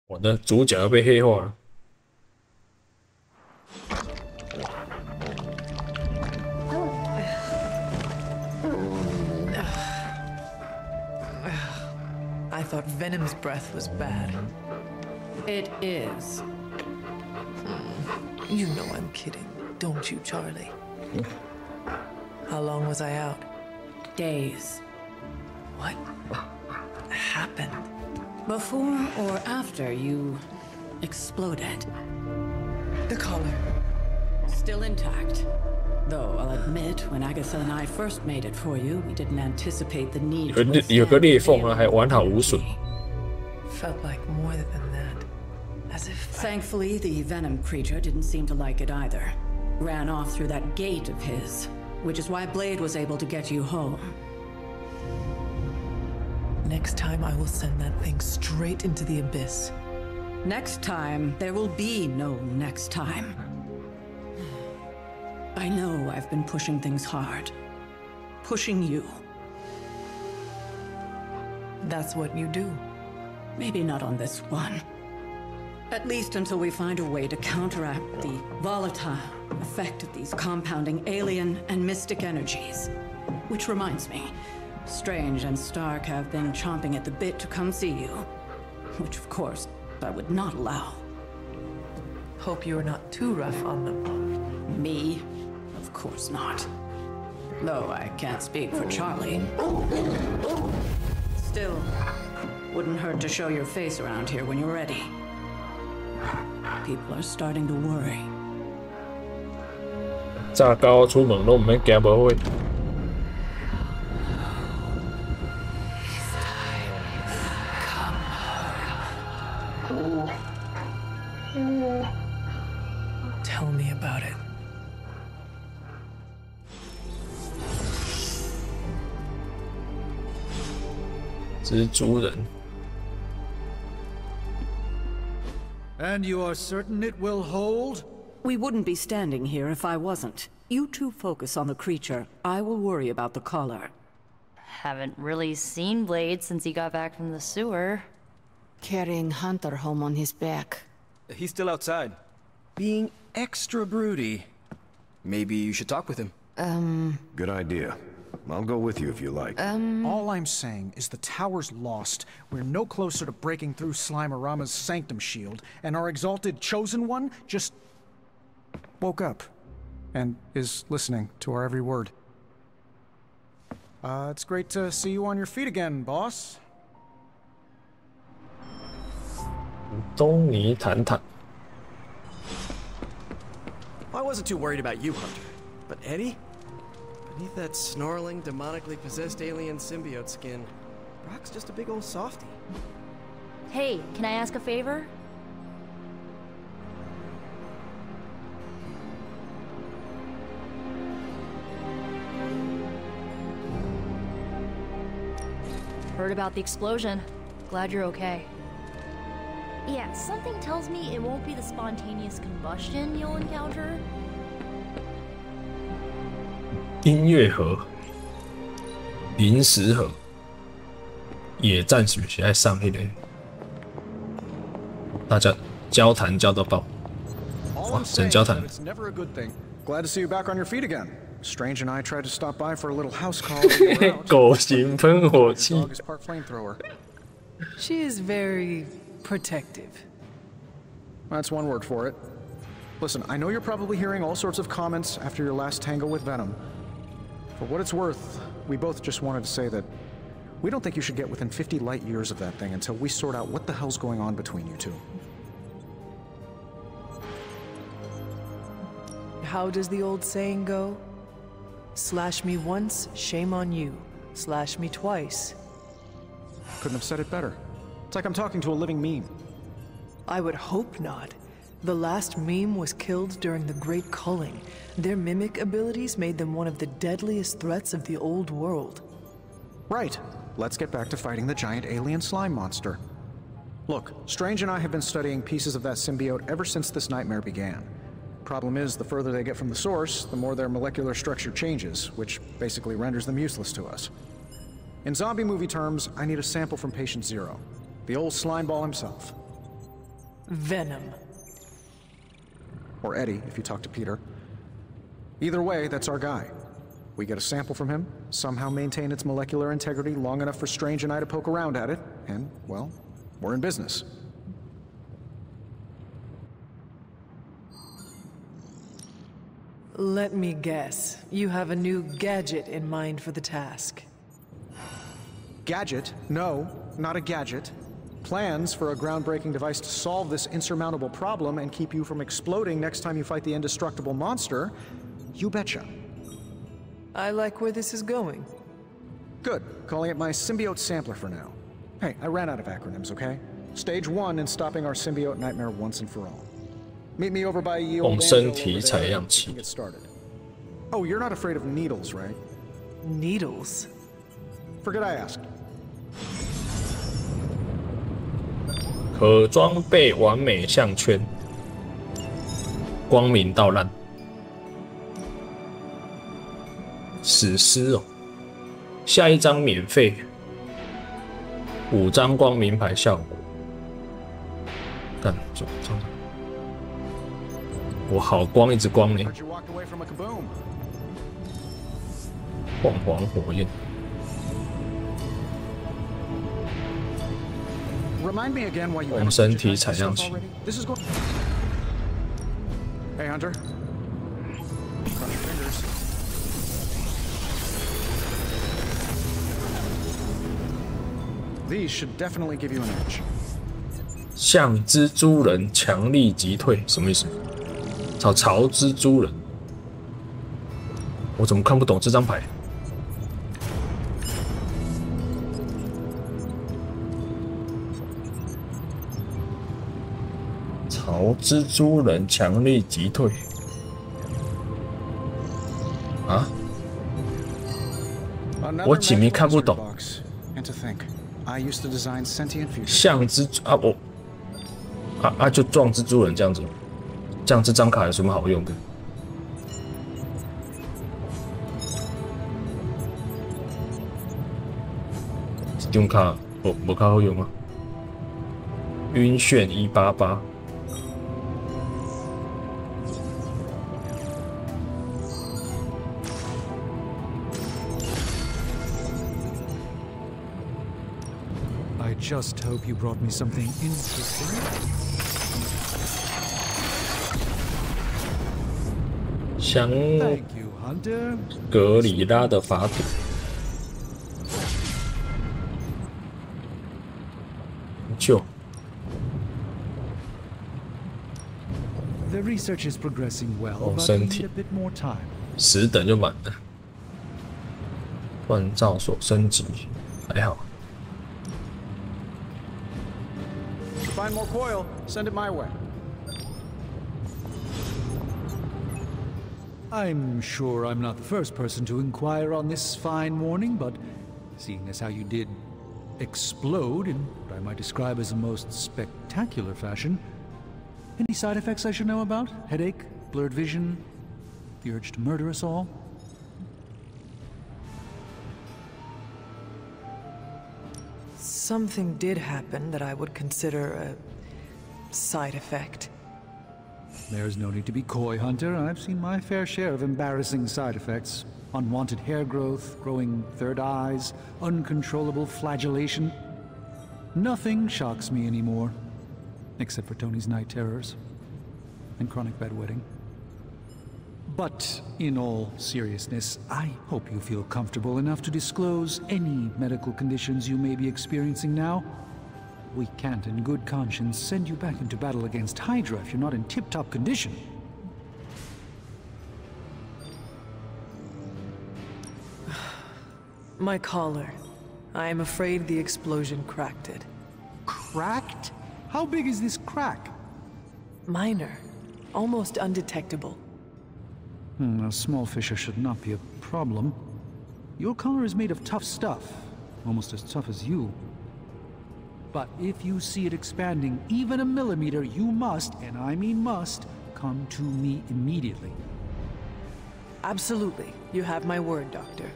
我的主角要被黑化了。I thought Venom's breath was bad. It is. You know I'm kidding, don't you, Charlie? How long was I out? Days. What happened? Before or after you exploded? The collar. Still intact. Though I'll admit, when Agatha and I first made it for you, we didn't anticipate the need to withstand 有个裂缝了，还完好无损。 Felt like more than that. As if Thankfully, the venom creature didn't seem to like it either. Ran off through that gate of his, which is why Blade was able to get you home. Next time I will send that thing straight into the abyss. Next time, there will be no next time. I know I've been pushing things hard. Pushing you. That's what you do. Maybe not on this one. At least until we find a way to counteract the volatile effect of these compounding alien and mystic energies. Which reminds me, Strange and Stark have been chomping at the bit to come see you. Which, of course, I would not allow. Hope you're not too rough on them. Me? Of course not. Though I can't speak for Charlie. Still, wouldn't hurt to show your face around here when you're ready. People are starting to worry. 炸高出门都唔免惊无会。 Tell me about it.蜘蛛人。 And you are certain it will hold? We wouldn't be standing here if I wasn't. You two focus on the creature. I will worry about the collar. Haven't really seen Blade since he got back from the sewer. Carrying Hunter home on his back. He's still outside. Being extra broody. Maybe you should talk with him. Good idea. I'll go with you if you like. All I'm saying is the tower's lost. We're no closer to breaking through Slimerama's sanctum shield, and our exalted chosen one just woke up and is listening to our every word. It's great to see you on your feet again, boss. 东尼谈谈。 I wasn't too worried about you, Hunter. But Eddie? Beneath that snarling, demonically possessed alien symbiote skin, Brock's just a big old softie. Hey, can I ask a favor? Heard about the explosion. Glad you're okay. Yeah, something tells me it won't be the spontaneous combustion you'll encounter. 音乐盒、零食盒、野战是不是在上一类？大家交谈交到爆，哇，真交谈。 It's never a good thing. Glad to see you back on your feet again. Strange and I tried to stop by for a little house call. 狗型喷火器。 Dog is part flamethrower. She is very protective. That's one word for it. Listen, I know you're probably hearing all sorts of comments after your last tangle with Venom. For what it's worth, we both just wanted to say that we don't think you should get within 50 light years of that thing until we sort out what the hell's going on between you two. How does the old saying go? Slash me once, shame on you. Slash me twice, couldn't have said it better. It's like I'm talking to a living meme. I would hope not. The last meme was killed during the Great Culling. Their mimic abilities made them one of the deadliest threats of the old world. Right. Let's get back to fighting the giant alien slime monster. Look, Strange and I have been studying pieces of that symbiote ever since this nightmare began. Problem is, the further they get from the source, the more their molecular structure changes, which basically renders them useless to us. In zombie movie terms, I need a sample from Patient Zero, the old slime ball himself. Venom. Or Eddie, if you talk to Peter. Either way, that's our guy. We get a sample from him, somehow maintain its molecular integrity long enough for Strange and I to poke around at it, and, well, we're in business. Let me guess. You have a new gadget in mind for the task. Gadget? No, not a gadget. Plans for a groundbreaking device to solve this insurmountable problem and keep you from exploding next time you fight the indestructible monster? You betcha. I like where this is going. Good. Calling it my symbiote sampler for now. Hey, I ran out of acronyms, okay? Stage 1 in stopping our symbiote nightmare once and for all. Meet me over by ye old身体采样器. Get started. Oh, you're not afraid of needles, right? Needles? Forget I asked. 可装备完美项圈，光明到烂，史诗哦！下一张免费，5张光明牌效果。干，我好光，一直光呢。凤凰火焰。 Remind me again why you 用身体采样器。 Hey Hunter. Cross your fingers. These should definitely give you an edge. 像蜘蛛人强力击退，什么意思？朝蜘蛛人，我怎么看不懂这张牌？ 朝蜘蛛人强力击退啊！我几名看不懂。像蜘蛛啊，我就撞蜘蛛人这样子，这样这张卡有什么好用的？这张卡无卡好用啊！晕眩188。 I just hope you brought me something interesting. 香格里拉的法典。就 The research is progressing well, but we need a bit more time. 10等就满了。锻造所升级，还好。 Find more coil, send it my way. I'm sure I'm not the first person to inquire on this fine morning, but seeing as how you did explode in what I might describe as a most spectacular fashion, any side effects I should know about? Headache, blurred vision, the urge to murder us all? Something did happen that I would consider a side effect. There's no need to be coy, Hunter. I've seen my fair share of embarrassing side effects. Unwanted hair growth, growing third eyes, uncontrollable flagellation. Nothing shocks me anymore. Except for Tony's night terrors. And chronic bedwetting. But in all seriousness, I hope you feel comfortable enough to disclose any medical conditions you may be experiencing now. We can't in good conscience send you back into battle against Hydra if you're not in tip-top condition. My collar. I am afraid the explosion cracked it. Cracked? How big is this crack? Minor. Almost undetectable. A small fissure should not be a problem. Your collar is made of tough stuff. Almost as tough as you. But if you see it expanding even a millimeter, you must, and I mean must, come to me immediately. Absolutely. You have my word, Doctor.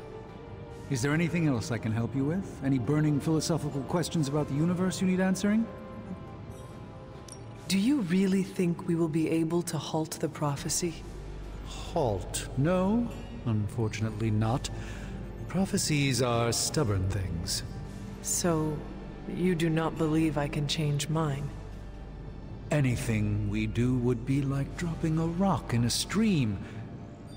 Is there anything else I can help you with? Any burning philosophical questions about the universe you need answering? Do you really think we will be able to halt the prophecy? Halt? No, unfortunately not. Prophecies are stubborn things. So, you do not believe I can change mine? Anything we do would be like dropping a rock in a stream.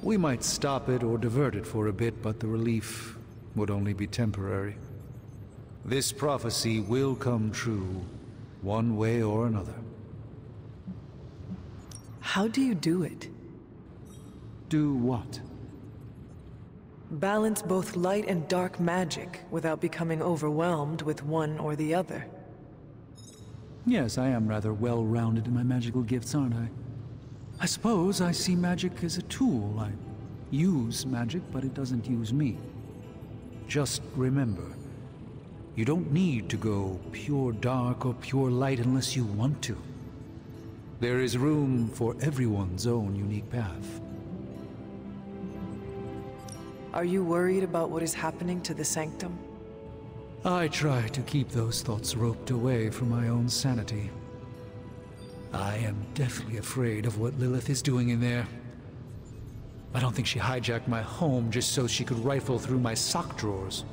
We might stop it or divert it for a bit, but the relief would only be temporary. This prophecy will come true, one way or another. How do you do it? Do what? Balance both light and dark magic without becoming overwhelmed with one or the other. Yes, I am rather well-rounded in my magical gifts, aren't I? I suppose I see magic as a tool. I use magic, but it doesn't use me. Just remember, you don't need to go pure dark or pure light unless you want to. There is room for everyone's own unique path. Are you worried about what is happening to the Sanctum? I try to keep those thoughts roped away from my own sanity. I am deathly afraid of what Lilith is doing in there. I don't think she hijacked my home just so she could rifle through my sock drawers.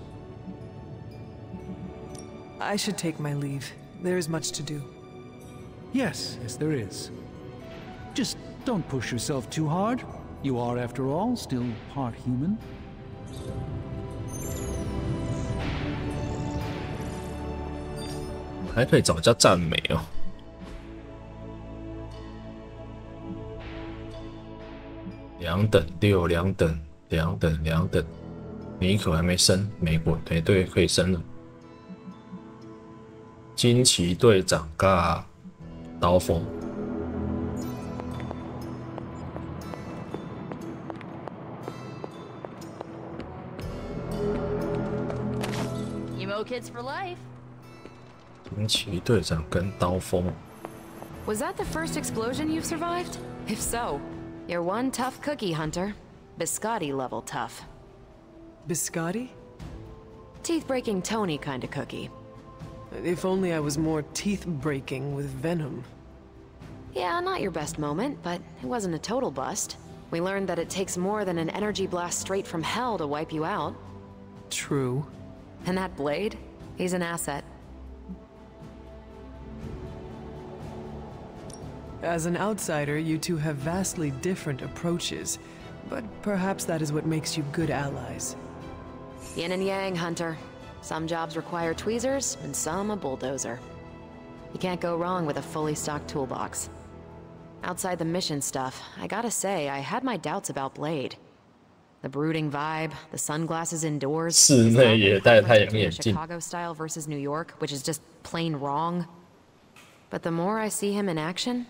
I should take my leave. There is much to do. Yes, there is. Just don't push yourself too hard. You are, after all, still part human.还可以找人家赞美哦。2等6，2等2等2等，尼可还没升，美国队可以升了。惊奇队长嘎刀锋。Emo kids for life. 惊奇队长跟刀锋。Was that the first explosion you've survived? If so, you're one tough cookie, Hunter. Biscotti level tough. Biscotti? Teeth-breaking Tony kind of cookie. If only I was more teeth-breaking with venom. Yeah, not your best moment, but it wasn't a total bust. We learned that it takes more than an energy blast straight from hell to wipe you out. True. And that blade? He's an asset. As an outsider, you two have vastly different approaches, but perhaps that is what makes you good allies. Yin and yang, Hunter. Some jobs require tweezers, and some a bulldozer. You can't go wrong with a fully stocked toolbox. Outside the mission stuff, I gotta say, I had my doubts about Blade. The brooding vibe, the sunglasses indoors, 室内也戴太阳眼镜。 Chicago style versus New York, which is just plain wrong. But the more I see him in action,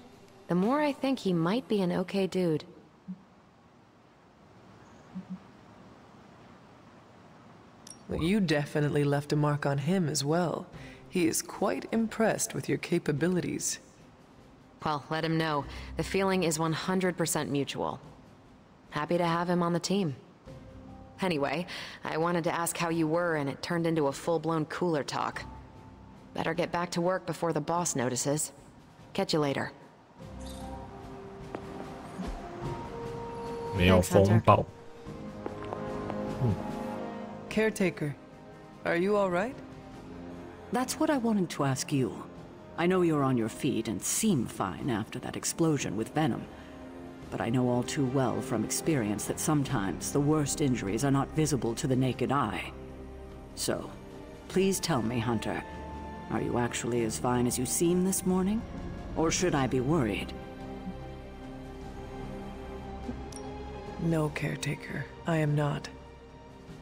the more I think he might be an okay dude. You definitely left a mark on him as well. He is quite impressed with your capabilities. Well, let him know. The feeling is 100% mutual. Happy to have him on the team. Anyway, I wanted to ask how you were, and it turned into a full-blown cooler talk. Better get back to work before the boss notices. Catch you later. 没有风暴。 Caretaker, are you all right? That's what I wanted to ask you. I know you're on your feet and seem fine after that explosion with Venom. But I know all too well from experience that sometimes the worst injuries are not visible to the naked eye. So, please tell me, Hunter, are you actually as fine as you seem this morning? Or should I be worried? No, Caretaker, I am not.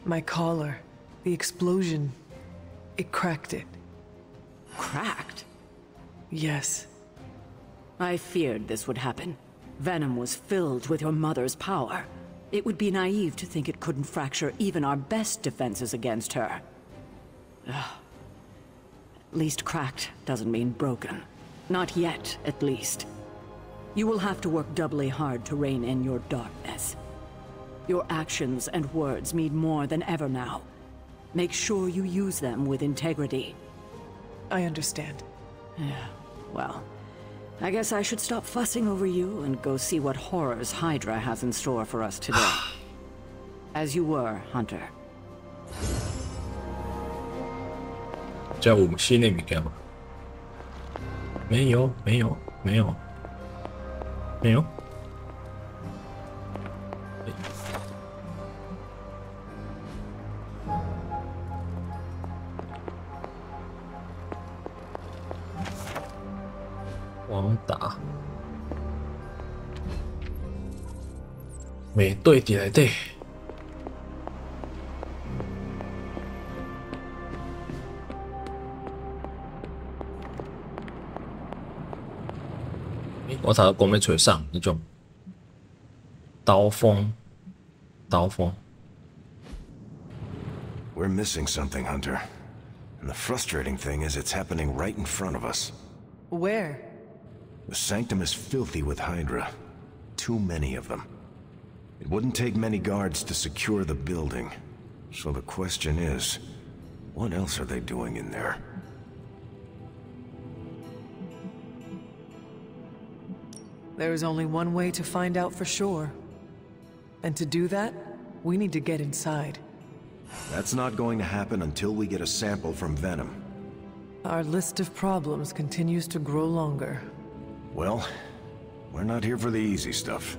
My collar, the explosion, It cracked it. Cracked? Yes. I feared this would happen. Venom was filled with your mother's power. It would be naive to think it couldn't fracture even our best defenses against her. At least cracked doesn't mean broken. Not yet, at least. You will have to work doubly hard to rein in your darkness. Your actions and words mean more than ever now. Make sure you use them with integrity. I understand. Yeah, well, I guess I should stop fussing over you and go see what horrors Hydra has in store for us today. As you were, Hunter. 叫我们新的物件吗？没有，没有，没有，没有。王打，美队伫内底。我睇到讲要吹上那种刀锋，刀锋。We're missing something, Hunter. And the frustrating thing is it's happening right in front of us. Where? The Sanctum is filthy with Hydra. Too many of them. It wouldn't take many guards to secure the building. So the question is, what else are they doing in there? There is only one way to find out for sure. And to do that, we need to get inside. That's not going to happen until we get a sample from Venom. Our list of problems continues to grow longer. Well, we're not here for the easy stuff.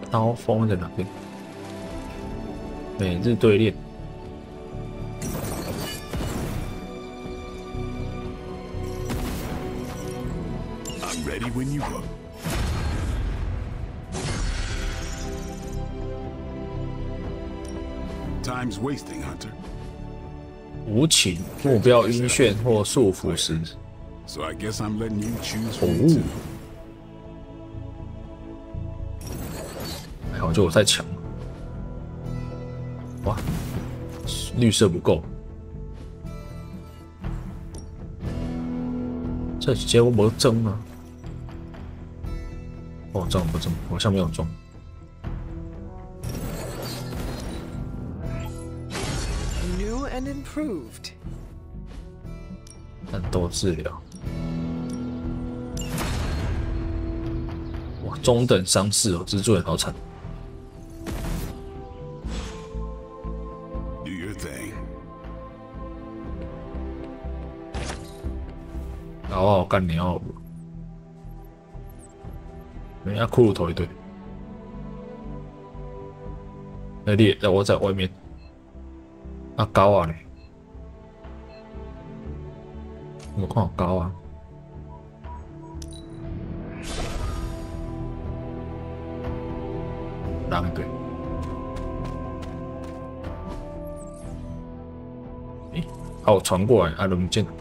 刀锋在哪边？每日对练。I'm ready when you are. Time's wasting, Hunter. 无情目标晕眩或束缚时。So I guess I'm letting you choose for me too. 还好，就我太强了。哇，绿色不够。这几节我没中啊。哦，中不中？好像没有中。New and improved. 战斗治疗。哇，中等伤势哦，蜘蛛人好惨。Do your thing. 好好干你哦！人家骷髅头一堆，那猎我在外面。啊高啊嘞！我看好高啊！人一堆。诶，还有传过来，啊，轮不见了。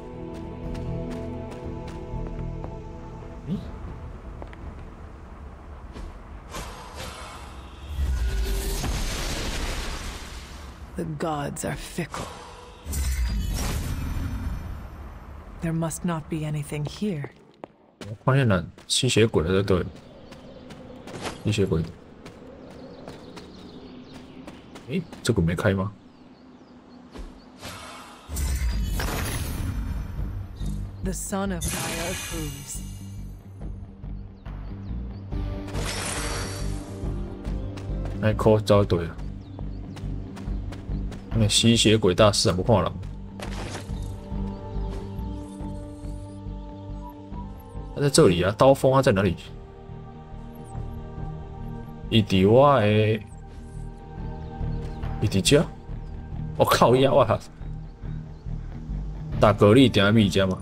The gods are fickle. There must not be anything here. 我发现了吸血鬼的对，吸血鬼。诶，这个没开吗？ The son of Gaia approves. 那扣招一堆了。那吸血鬼大师啊，不看了。他在这里啊，刀锋他在哪里？伊伫我的，伊伫这。我靠呀！我打格力点米家嘛。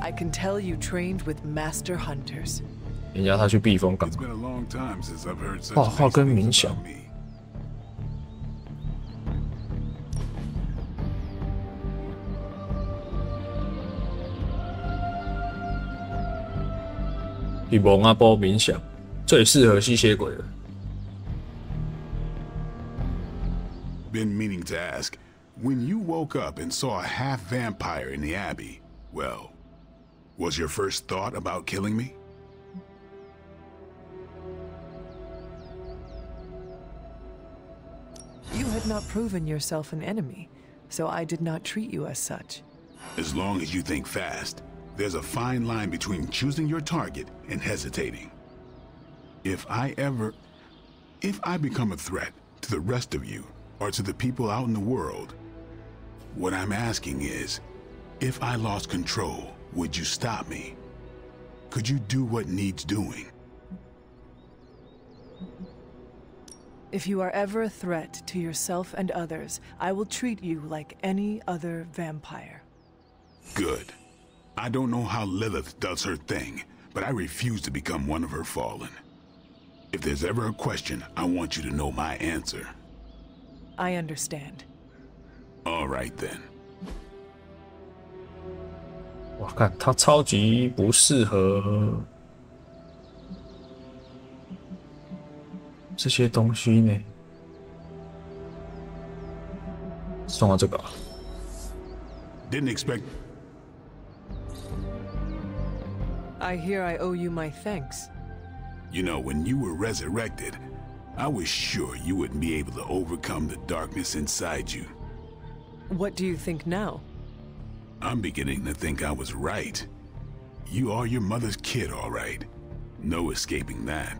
I can tell you trained with master hunters. 人家他去避风港。 It's been a long time since I've heard such 画画 nice 跟 things 冥想 about。me. 比蒙阿波冥想最适合吸血鬼了。 Been meaning to ask, when you woke up and saw a half vampire in the Abbey, well, was your first thought about killing me? You had not proven yourself an enemy, so I did not treat you as such. As long as you think fast, there's a fine line between choosing your target and hesitating. If I become a threat to the rest of you, or to the people out in the world, what I'm asking is, if I lost control, would you stop me? Could you do what needs doing? If you are ever a threat to yourself and others, I will treat you like any other vampire. Good. I don't know how Lilith does her thing, but I refuse to become one of her fallen. If there's ever a question, I want you to know my answer. I understand. All right then. 我看他超级不适合这些东西呢。送到这个。 Didn't expect. I hear I owe you my thanks. You know, when you were resurrected, I was sure you wouldn't be able to overcome the darkness inside you. What do you think now? I'm beginning to think I was right. You are your mother's kid, all right. No escaping that.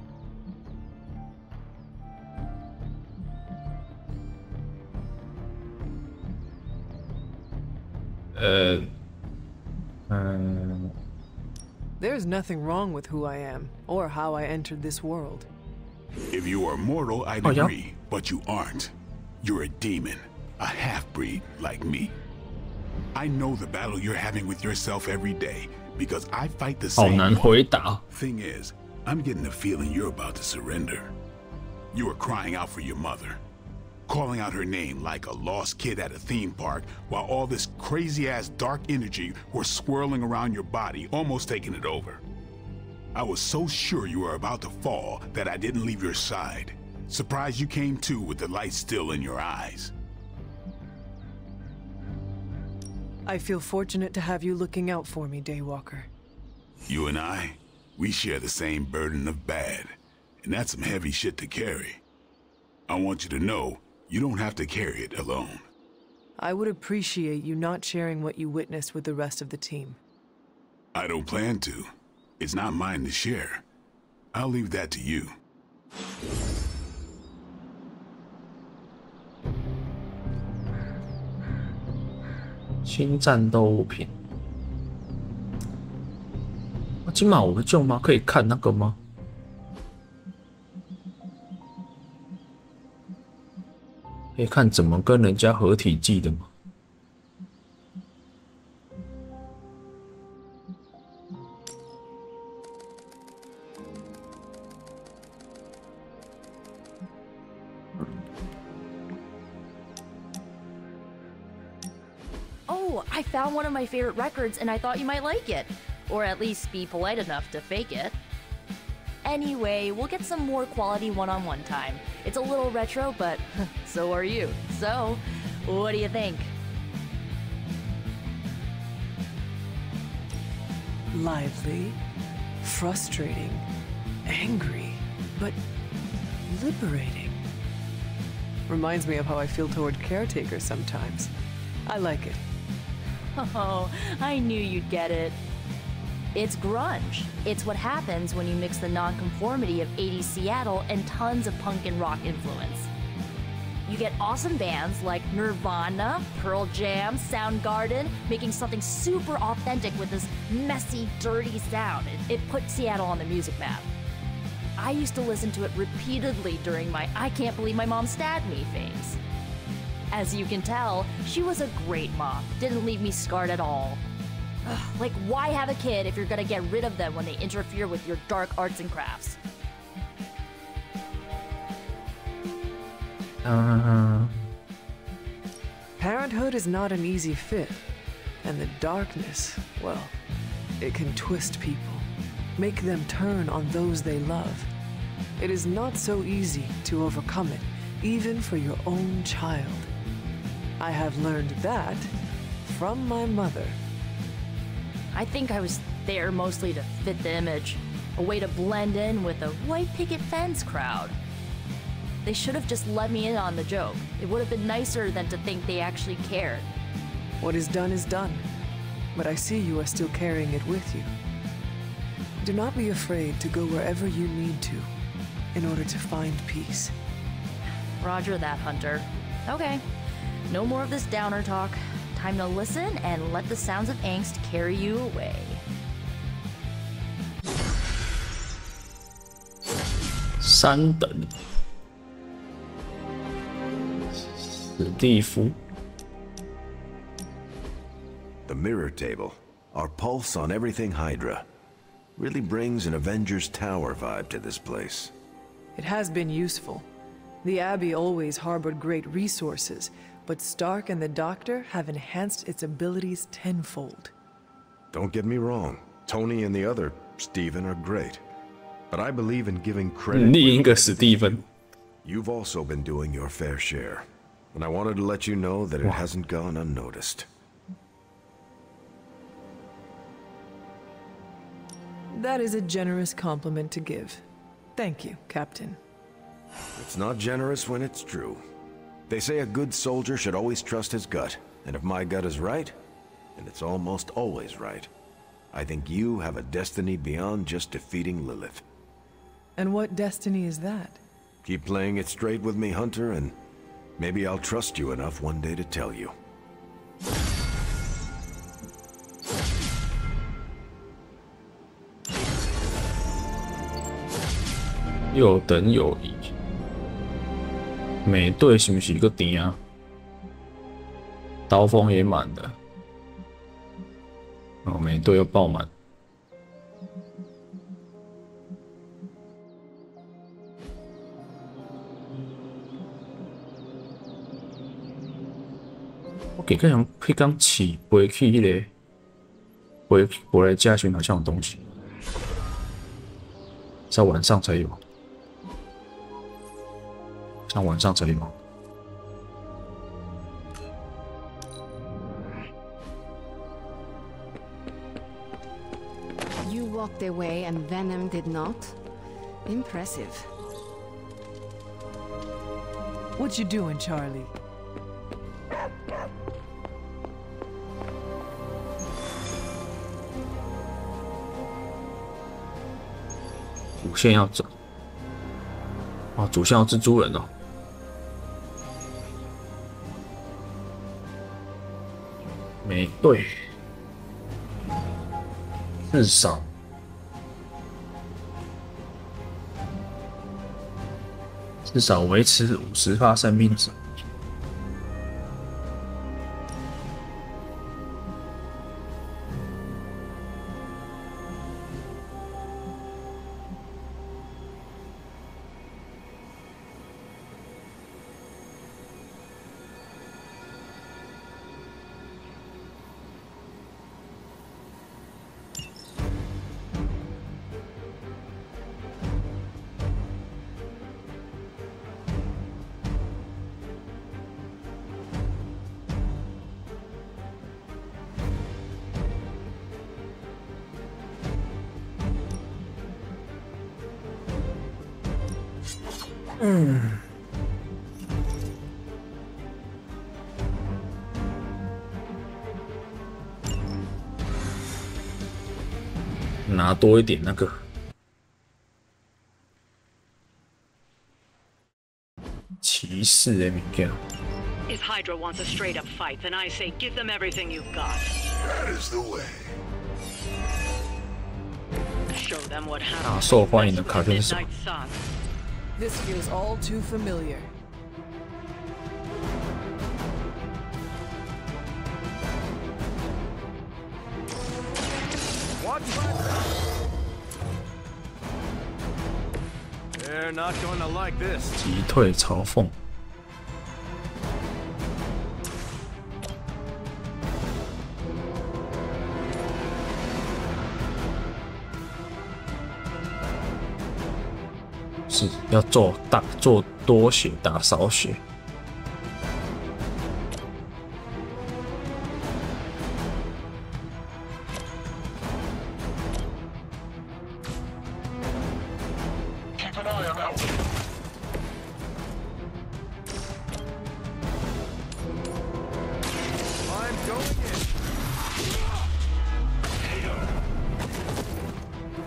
There's nothing wrong with who I am, or how I entered this world. If you are mortal, I'd agree, but you aren't. You're a demon, a half-breed like me. I know the battle you're having with yourself every day, because I fight the same way. Thing is, I'm getting the feeling you're about to surrender. You were crying out for your mother, calling out her name like a lost kid at a theme park, while all this crazy-ass dark energy was swirling around your body, almost taking it over. I was so sure you were about to fall that I didn't leave your side. Surprised you came to with the light still in your eyes. I feel fortunate to have you looking out for me, Daywalker. You and I, we share the same burden of bad, and that's some heavy shit to carry. I want you to know, you don't have to carry it alone. I would appreciate you not sharing what you witnessed with the rest of the team. I don't plan to. It's not mine to share. I'll leave that to you. 新战斗物品。金马我的舅妈可以看那个吗？可以看怎么跟人家合体技的吗？ Oh, I found one of my favorite records and I thought you might like it. Or at least be polite enough to fake it. Anyway, we'll get some more quality one-on-one time. It's a little retro, but so are you. So, what do you think? Lively, frustrating, angry, but liberating. Reminds me of how I feel toward caretakers sometimes. I like it. Oh, I knew you'd get it. It's grunge. It's what happens when you mix the nonconformity of 80s Seattle and tons of punk and rock influence. You get awesome bands like Nirvana, Pearl Jam, Soundgarden, making something super authentic with this messy, dirty sound. It put Seattle on the music map. I used to listen to it repeatedly during my I can't believe my mom stabbed me phase. As you can tell, she was a great mom, didn't leave me scarred at all. Like, why have a kid if you're gonna get rid of them when they interfere with your dark arts and crafts? Parenthood is not an easy fit, and the darkness, well, it can twist people, make them turn on those they love. It is not so easy to overcome it, even for your own child. I have learned that from my mother. I think I was there mostly to fit the image, a way to blend in with the white picket fence crowd. They should have just let me in on the joke. It would have been nicer than to think they actually cared. What is done, but I see you are still carrying it with you. Do not be afraid to go wherever you need to in order to find peace. Roger that, Hunter. Okay, no more of this downer talk. Time to listen and let the sounds of angst carry you away. 3等，史蒂夫。 The mirror table, our pulse on everything Hydra, really brings an Avengers Tower vibe to this place. It has been useful. The Abbey always harbored great resources, but Stark and the Doctor have enhanced its abilities tenfold. Don't get me wrong, Tony and the other Stephen are great, but I believe in giving credit. 另一个史蒂芬。 You've also been doing your fair share, and I wanted to let you know that it hasn't gone unnoticed. That is a generous compliment to give. Thank you, Captain. It's not generous when it's true. They say a good soldier should always trust his gut, and if my gut is right, and it's almost always right, I think you have a destiny beyond just defeating Lilith. And what destiny is that? Keep playing it straight with me, Hunter, and maybe I'll trust you enough one day to tell you. 又等友谊，美队是不是个甜啊？刀锋也满了，哦，美队又爆满。我给个人配刚起飞去迄个回来家训好像有东西，在晚上才有。 像晚上才有。You walked away and Venom did not? Impressive. What you doing, Charlie? 主线要走。哦，主线要蜘蛛人哦。 美队至少维持50%生命值。拿多一点那个骑士的物件。 If Hydra wants a straight-up fight, then I say give them everything you've got. That is the way. Show them what 大 happens. 受欢迎的卡片是什么？ Midnight Sun. This feels all too familiar. They're not going to like this. 击退嘲讽。是要做多血打少血。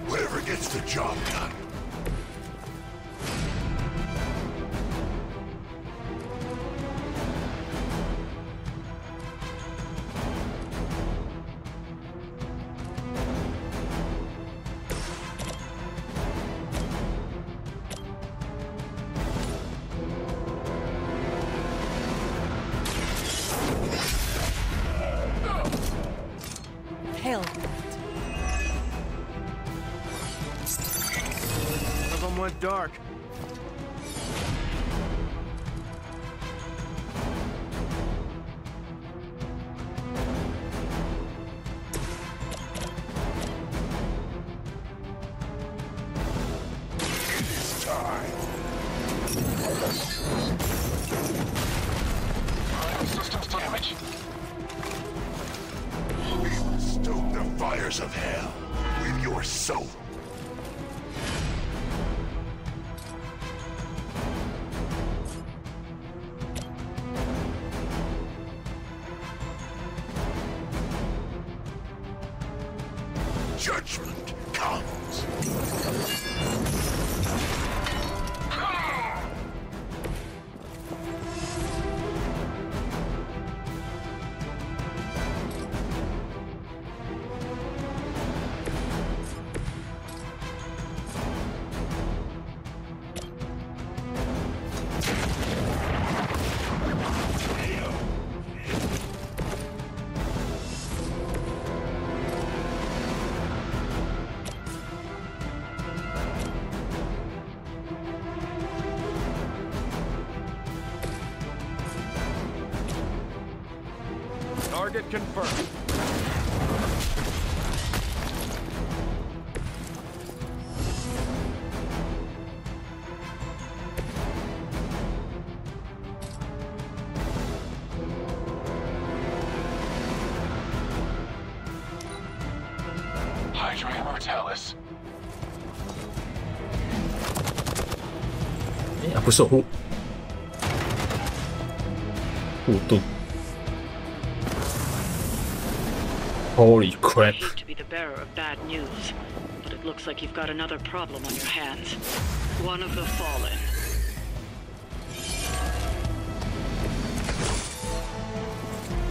Whatever gets the job done. Hell. One of them went dark. It is time. Systems damage. We will stoke the fires of hell with your soul. Judgment comes. Target confirmed. Hydra Immortalis. 哎呀，不是我护盾。Holy crap! I hate to be the bearer of bad news, but it looks like you've got another problem on your hands. One of the Fallen.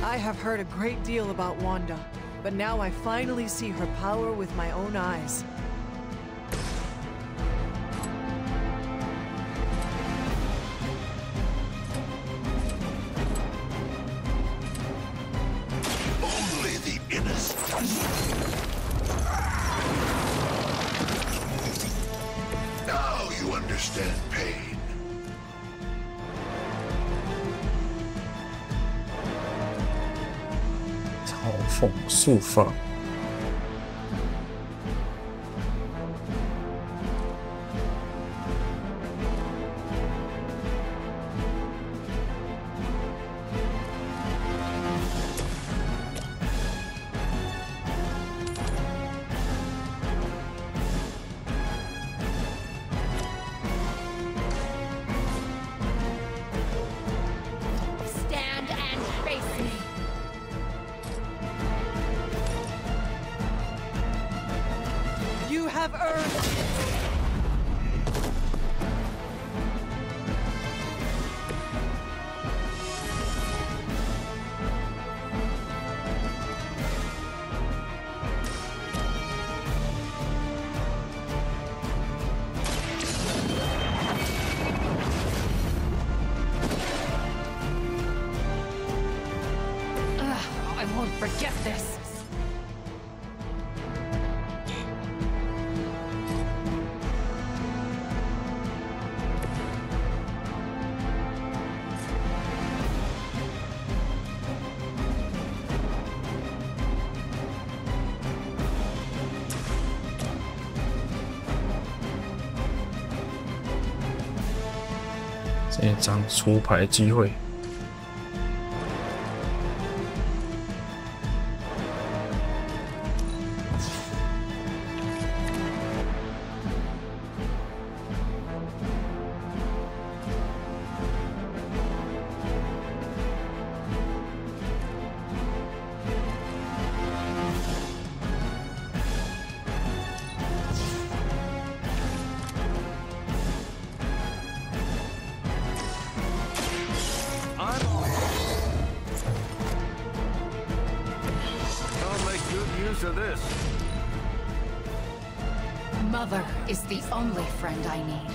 I have heard a great deal about Wanda, but now I finally see her power with my own eyes. Only the innocent. Now you understand pain. 嘲讽术法。Stand and face me. You have earned it. I won't forget this. 这一张出牌机会。Mother is the only friend I need.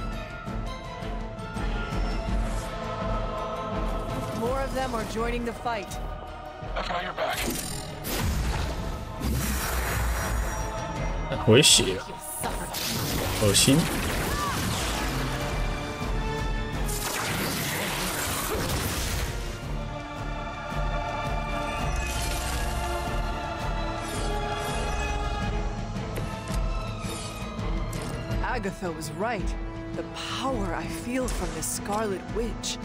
More of them are joining the fight. I've got your back. 回血，恶心。Agatha was right. The power I feel from this Scarlet Witch.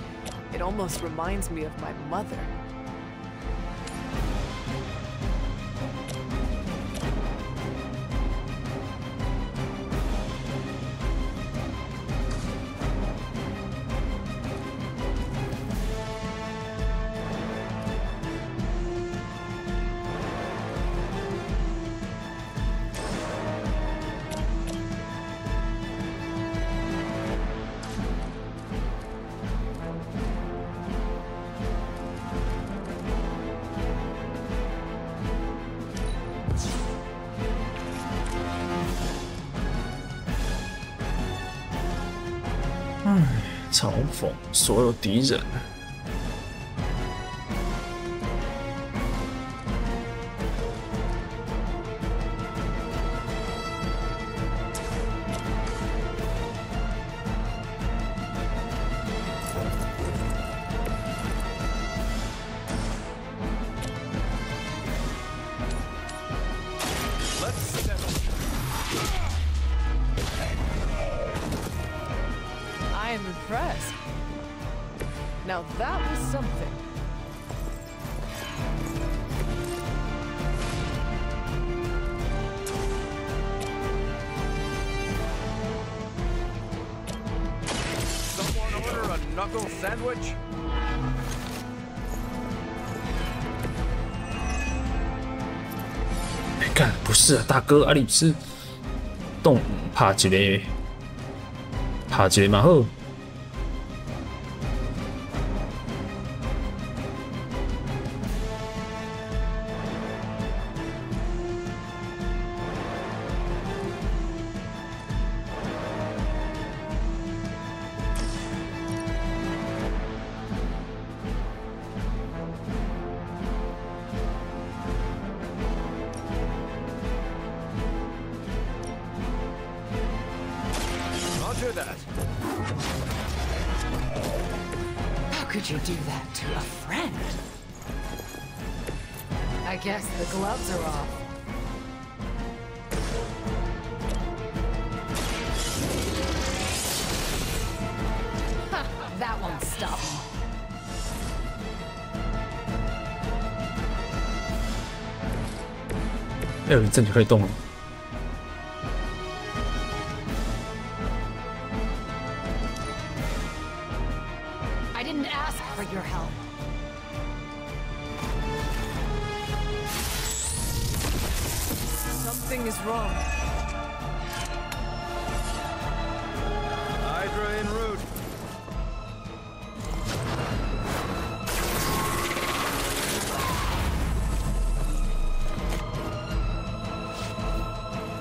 It almost reminds me of my mother.唉，嘲讽所有敌人。I am impressed. Now that was something. Someone order a knuckle sandwich? 哎，干不是啊，大哥，啊你是动拍一个，拍一个嘛好。That. How could you do that to a friend? I guess the gloves are off. Ha, that won't stop me. 哎，你这就可以动了。I didn't ask for your help. Something is wrong. Hydra en route.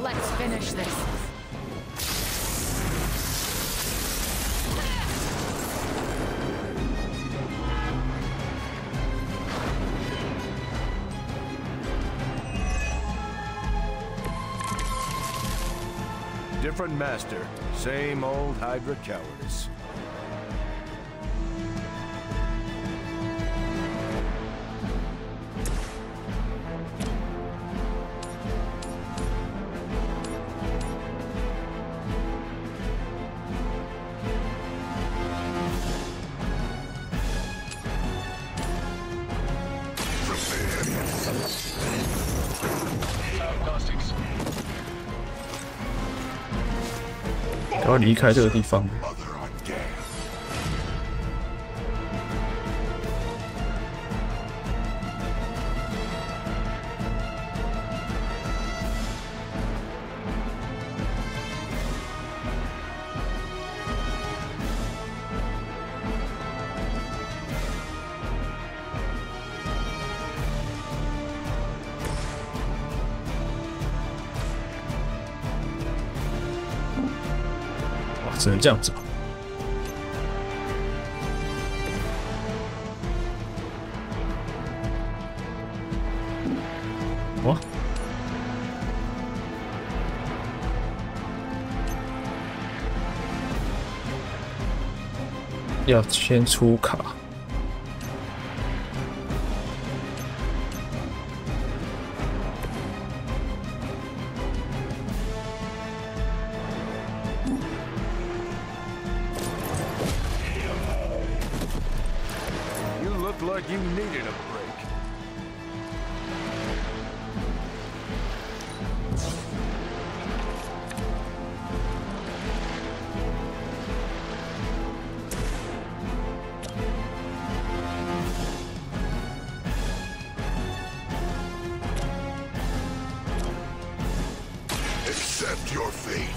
Let's finish this. Different master, same old Hydra cowardice. 赶快离开这个地方。只能这样子吧。哇！要先出卡。Like you needed a break. Accept your fate.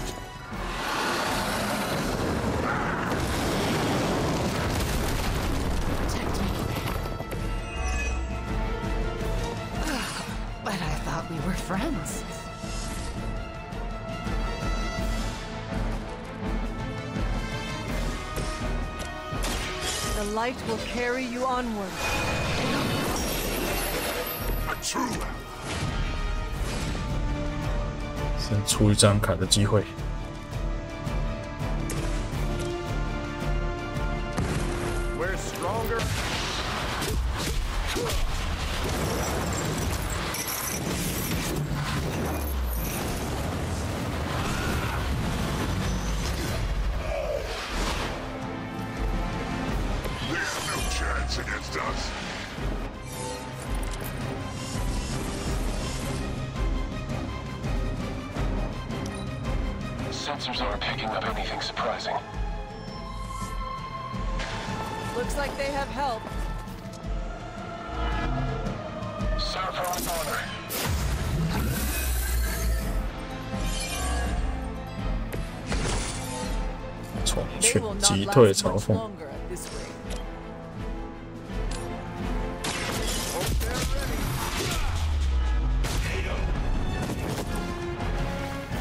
We were friends. The light will carry you onward. True. 先出一张卡的机会。We're stronger. Against us. Sensors aren't picking up anything surprising. Looks like they have help. Serve her with honor. They will not last much longer at this rate.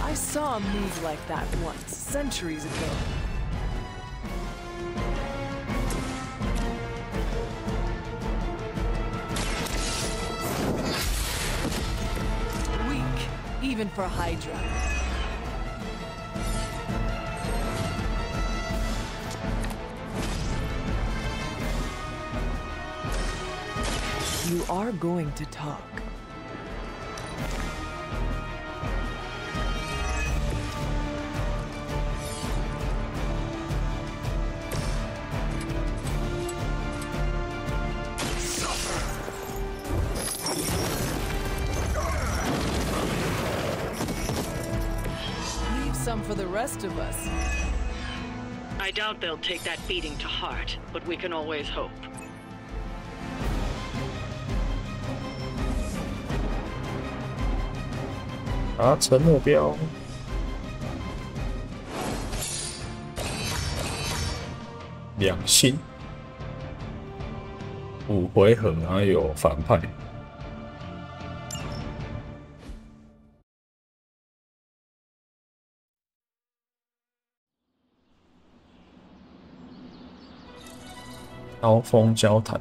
I saw a move like that once, centuries ago. Weak, even for Hydra. You are going to talk. Leave some for the rest of us. I doubt they'll take that beating to heart, but we can always hope. 达成目标。2星，5回合，然后有反派。刀锋交谈，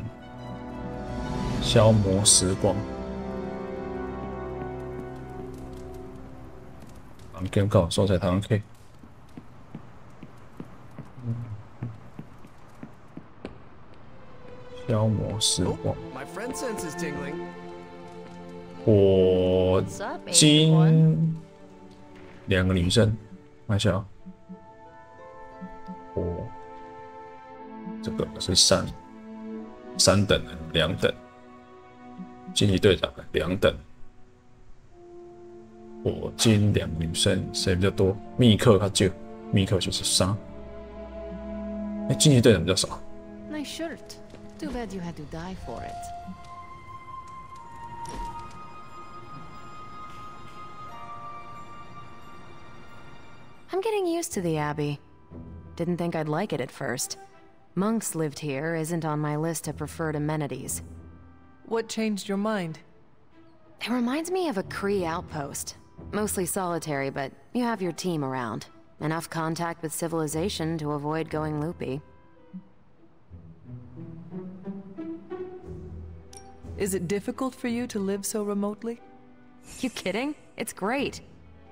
消磨时光。game 搞所在堂 K。消磨时光。火金，2个女生，看一下啊。火，这个是3等的，2等。惊奇队长2等，火金2女生谁比较多？密克较少，密克93。惊奇队长比较少。Nice shirt. Too bad you had to die for it. I'm getting used to the Abbey. Didn't think I'd like it at first. Monks lived here isn't on my list of preferred amenities. What changed your mind? It reminds me of a Kree outpost. Mostly solitary, but you have your team around. Enough contact with civilization to avoid going loopy. Is it difficult for you to live so remotely? You kidding? It's great.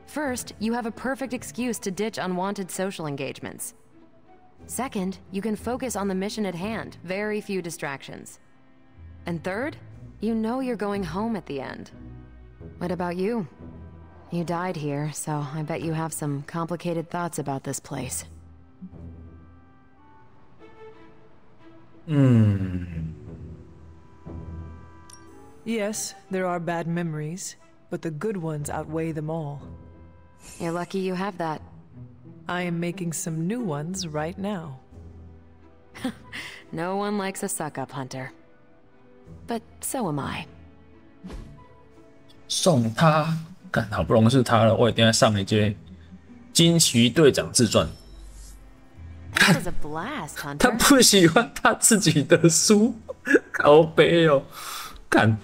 First, you have a perfect excuse to ditch unwanted social engagements. Second, you can focus on the mission at hand, very few distractions. And third, you know you're going home at the end. What about you? You died here, so I bet you have some complicated thoughts about this place. Yes, there are bad memories, but the good ones outweigh them all. You're lucky you have that. I am making some new ones right now. No one likes a suck-up hunter. But so am I. 送他，干好不容易是他了，我一定要上一届惊奇队长自传。That was a blast, Hunter. 他不喜欢他自己的书，靠北哦，干！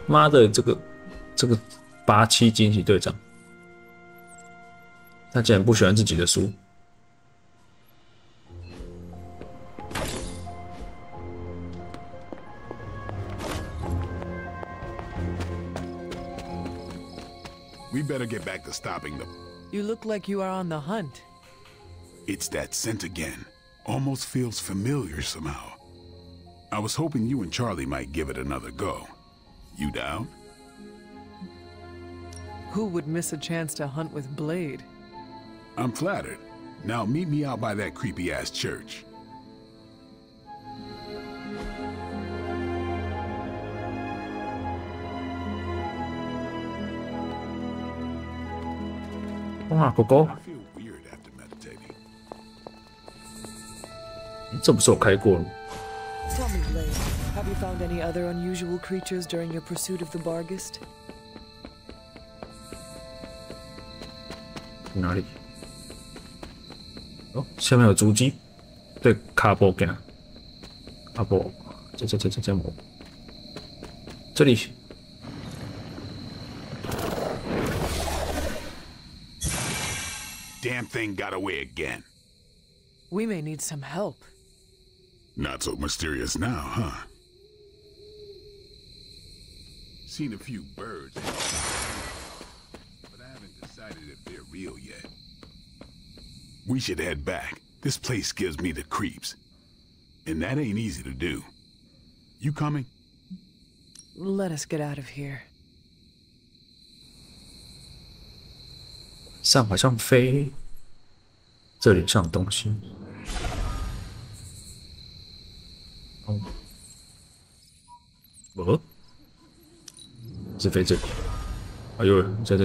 妈的，这个87惊奇队长，他竟然不喜欢自己的书。We better get back to stopping them. You look like you are on the hunt. It's that scent again. Almost feels familiar somehow. I was hoping you and Charlie might give it another go. You down? Who would miss a chance to hunt with Blade? I'm flattered. Now meet me out by that creepy-ass church.哇，狗狗，这不是我开过了？ Tell me, Blade, have you found any other unusual creatures during your pursuit of the Barghest? 哪里？哦，下面有足迹，对，卡波干，卡波，这里。 Damn thing got away again. We may need some help. Not so mysterious now, huh? Seen a few birds, but I haven't decided if they're real yet. We should head back. This place gives me the creeps. And that ain't easy to do. You coming? Let us get out of here. 上好像飞，这里像东西。哦，是飞这里。哎呦，这。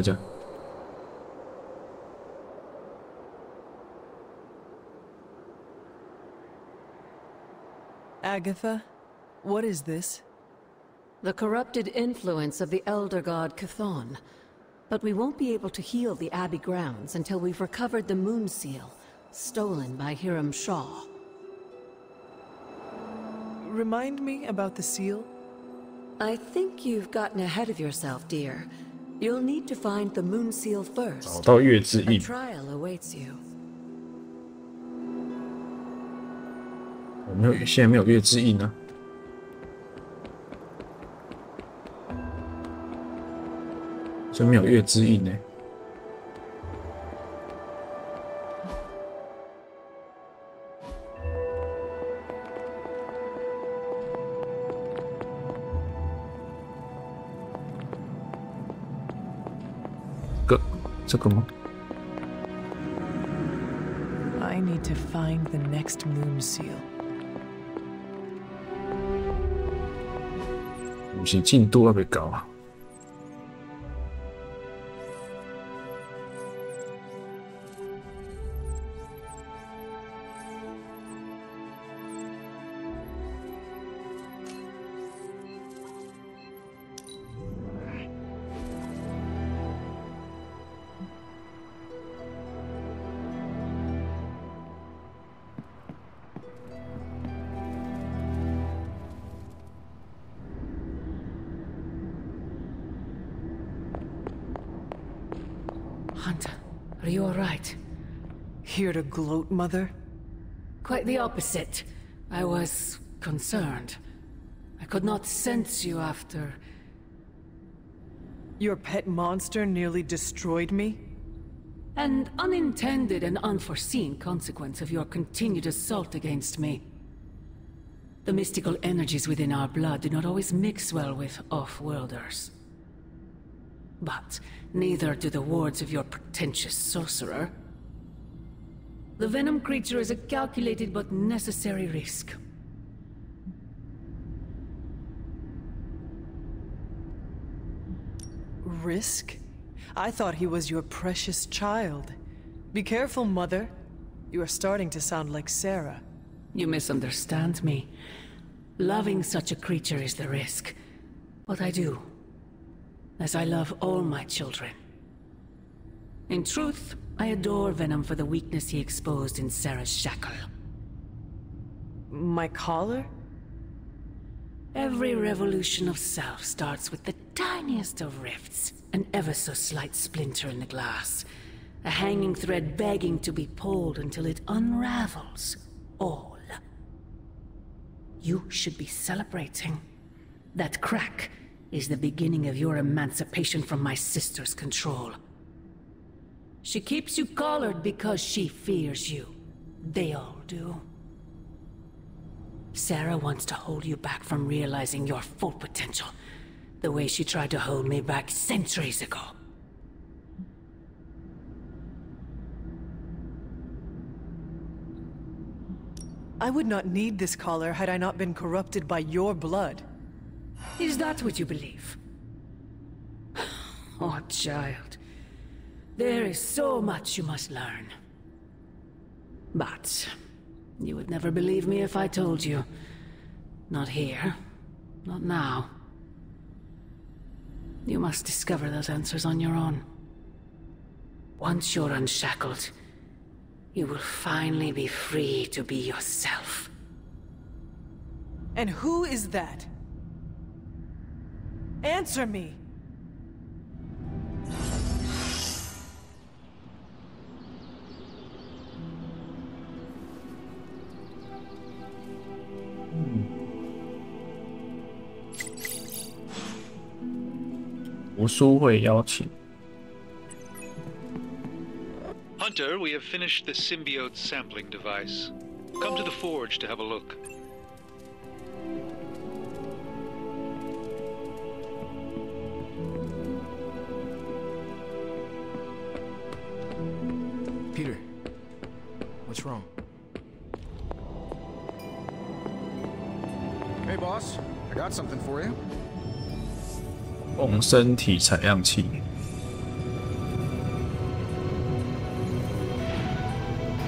Agatha, what is this? The corrupted influence of the Elder God Chthon. But we won't be able to heal the Abbey grounds until we've recovered the Moon Seal, stolen by Hiram Shaw. Remind me about the seal? I think you've gotten ahead of yourself, dear. You'll need to find the Moon Seal first. 找到月之 A 印， trial awaits you. 我没有，现在没有月之印呢。 这没有月之印呢。这个吗 I need to find the next Moon Seal. 是进度还没搞啊。Hunter, are you alright? Here to gloat, Mother? Quite the opposite. I was concerned. I could not sense you after... Your pet monster nearly destroyed me? An unintended and unforeseen consequence of your continued assault against me. The mystical energies within our blood do not always mix well with off-worlders. But neither do the wards of your pretentious sorcerer. The venom creature is a calculated but necessary risk. Risk? I thought he was your precious child. Be careful, Mother. You are starting to sound like Sarah. You misunderstand me. Loving such a creature is the risk. But I do. As I love all my children. In truth, I adore Venom for the weakness he exposed in Sarah's shackle. My collar? Every revolution of self starts with the tiniest of rifts, an ever so slight splinter in the glass, a hanging thread begging to be pulled until it unravels all. You should be celebrating. That crack is the beginning of your emancipation from my sister's control. She keeps you collared because she fears you. They all do. Sarah wants to hold you back from realizing your full potential, the way she tried to hold me back centuries ago. I would not need this collar had I not been corrupted by your blood. Is that what you believe? Oh, child. There is so much you must learn. But you would never believe me if I told you. Not here. Not now. You must discover those answers on your own. Once you're unshackled, you will finally be free to be yourself. And who is that? Answer me! Hunter, we have finished the symbiote sampling device. Come to the forge to have a look. Peter, what's wrong? Hey, boss. I got something for you. 共生体采样器。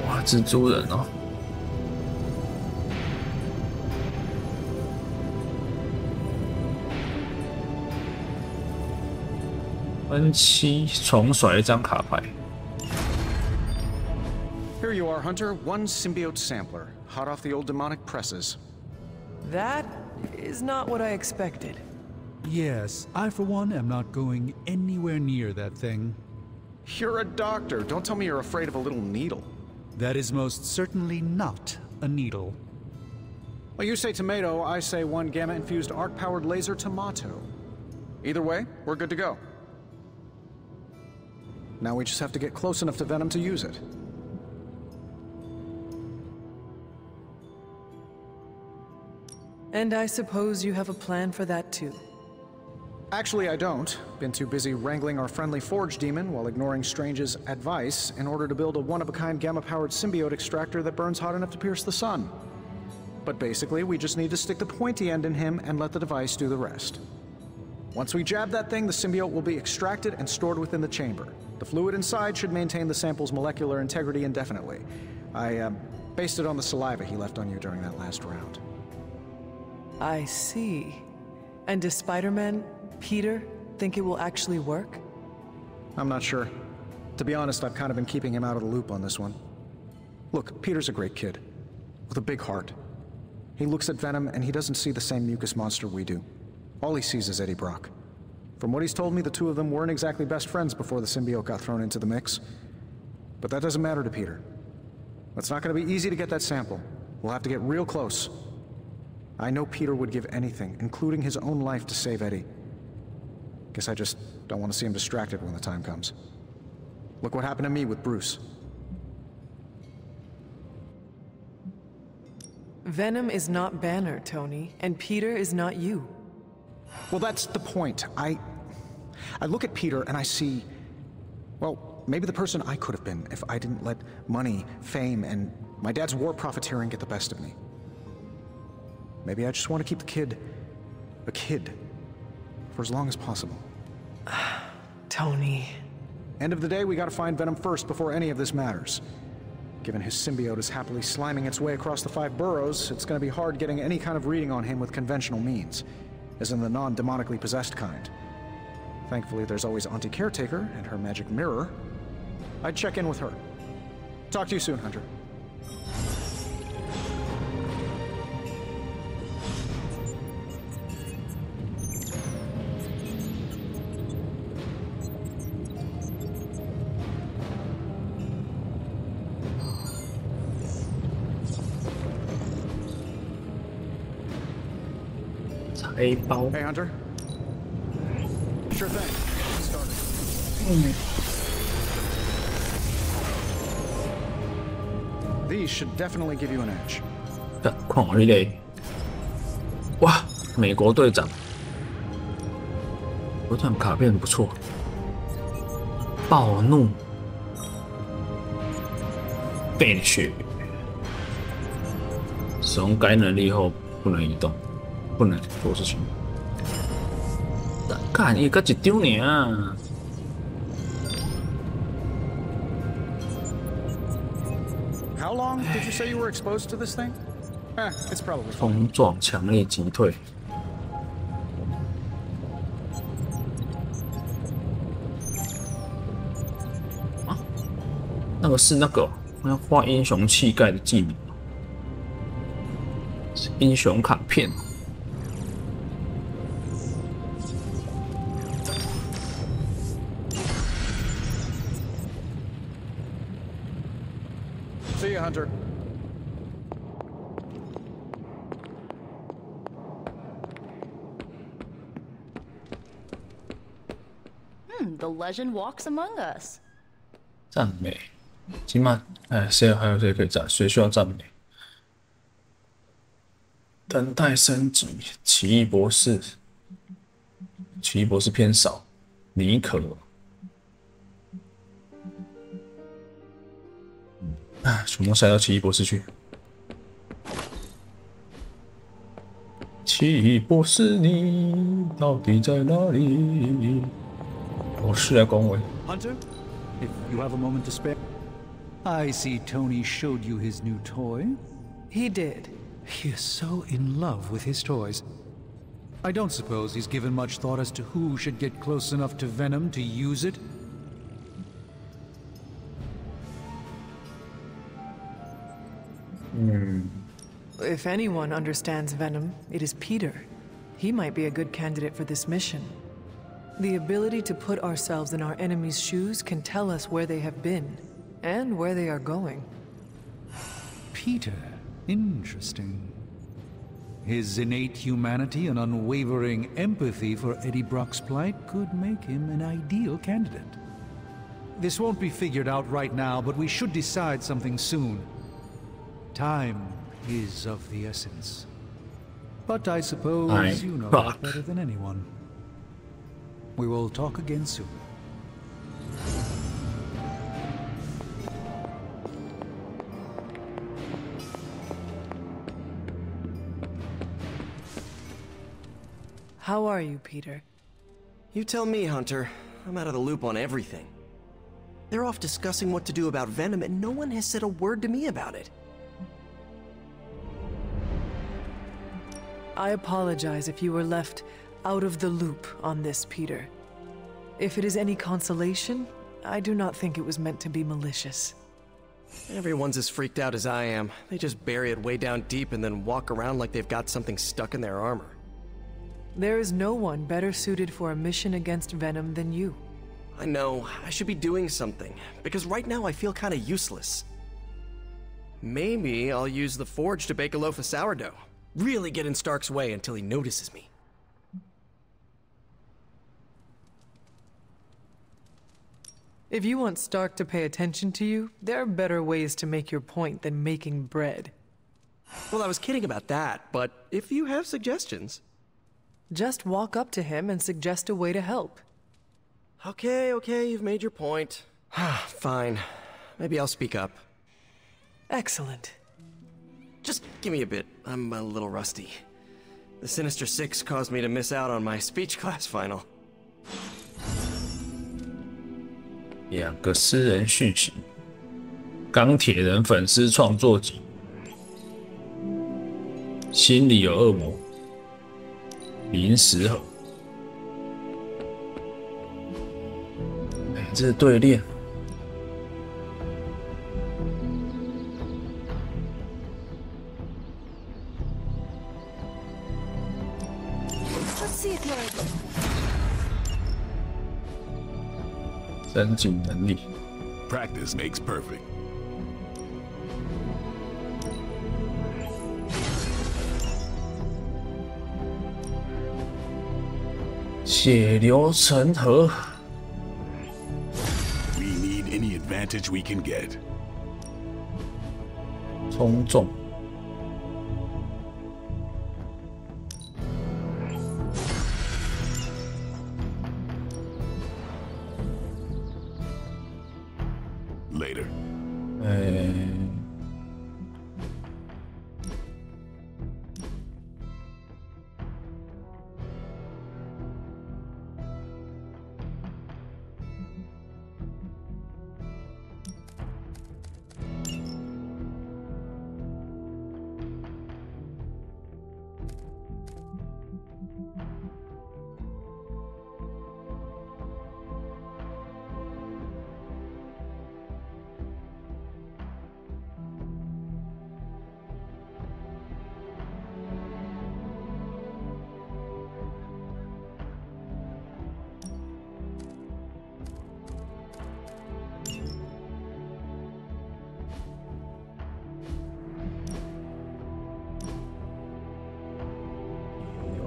哇，蜘蛛人哦！分期重甩一张卡牌。Here you are, Hunter. One symbiote sampler, hot off the old demonic presses. That is not what I expected. Yes, I for one am not going anywhere near that thing. You're a doctor. Don't tell me you're afraid of a little needle. That is most certainly not a needle. Well, you say tomato, I say one gamma-infused arc-powered laser tomato. Either way, we're good to go. Now we just have to get close enough to Venom to use it. And I suppose you have a plan for that too. Actually, I don't. Been too busy wrangling our friendly Forge demon while ignoring Strange's advice in order to build a one-of-a-kind gamma-powered symbiote extractor that burns hot enough to pierce the sun. But basically, we just need to stick the pointy end in him and let the device do the rest. Once we jab that thing, the symbiote will be extracted and stored within the chamber. The fluid inside should maintain the sample's molecular integrity indefinitely. I based it on the saliva he left on you during that last round. I see. And does Spider-Man, Peter, think it will actually work? I'm not sure. To be honest, I've kind of been keeping him out of the loop on this one. Look, Peter's a great kid, with a big heart. He looks at Venom and he doesn't see the same mucus monster we do. All he sees is Eddie Brock. From what he's told me, the two of them weren't exactly best friends before the symbiote got thrown into the mix. But that doesn't matter to Peter. It's not going to be easy to get that sample. We'll have to get real close. I know Peter would give anything, including his own life, to save Eddie. Guess I just don't want to see him distracted when the time comes. Look what happened to me with Bruce. Venom is not Banner, Tony, and Peter is not you. Well, that's the point. I look at Peter and I see, well, maybe the person I could have been if I didn't let money, fame, and my dad's war profiteering get the best of me. Maybe I just want to keep the kid a kid for as long as possible. Tony. End of the day, we gotta find Venom first before any of this matters. Given his symbiote is happily sliming its way across the 5 boroughs, it's gonna be hard getting any kind of reading on him with conventional means, as in the non-demonically possessed kind. Thankfully, there's always Auntie Caretaker and her magic mirror. I'd check in with her. Talk to you soon, Hunter. Hey, Hunter. Sure thing. Started. These should definitely give you an edge. 看我这类，哇，美国队长，这张卡片不错。暴怒，变血，使用该能力后不能移动。 不能做事情。看，伊个一张尔。How long did you say you were exposed to this thing? It's probably. 冲撞，强烈击退。啊，那个是那个要画英雄气概的技能，是英雄卡片。 See you, Hunter. The legend walks among us. 赞美，起码谁还有谁可以赞？谁需要赞美？等待升级，奇异博士，奇异博士偏少，尼可。 全部塞到奇异博士去。奇异博士，你到底在哪里？我是来恭维。Hunter, if you have a moment to spare, I see Tony showed you his new toy. He did. He is so in love with his toys. I don't suppose he's given much thought as to who should get close enough to Venom to use it. If anyone understands Venom, it is Peter. He might be a good candidate for this mission. The ability to put ourselves in our enemies' shoes can tell us where they have been, and where they are going. Peter. Interesting. His innate humanity and unwavering empathy for Eddie Brock's plight could make him an ideal candidate. This won't be figured out right now, but we should decide something soon. Time is of the essence. But I suppose you know that better than anyone. We will talk again soon. How are you, Peter? You tell me, Hunter. I'm out of the loop on everything. They're off discussing what to do about Venom, and no one has said a word to me about it. I apologize if you were left out of the loop on this, Peter. If it is any consolation, I do not think it was meant to be malicious. Everyone's as freaked out as I am. They just bury it way down deep and then walk around like they've got something stuck in their armor. There is no one better suited for a mission against Venom than you. I know, I should be doing something, because right now I feel kinda useless. Maybe I'll use the forge to bake a loaf of sourdough. Really get in Stark's way until he notices me. If you want Stark to pay attention to you, there are better ways to make your point than making bread. Well, I was kidding about that, but if you have suggestions... Just walk up to him and suggest a way to help. Okay, you've made your point. Fine. Maybe I'll speak up. Excellent. Just give me a bit. I'm a little rusty. The Sinister Six caused me to miss out on my speech class final. 2个私人讯息：钢铁人粉丝创作集，心里有恶魔，临时盒。这是对练。增进能力。Practice makes perfect. 血流成河。We need any advantage we can get. 冲撞。Later.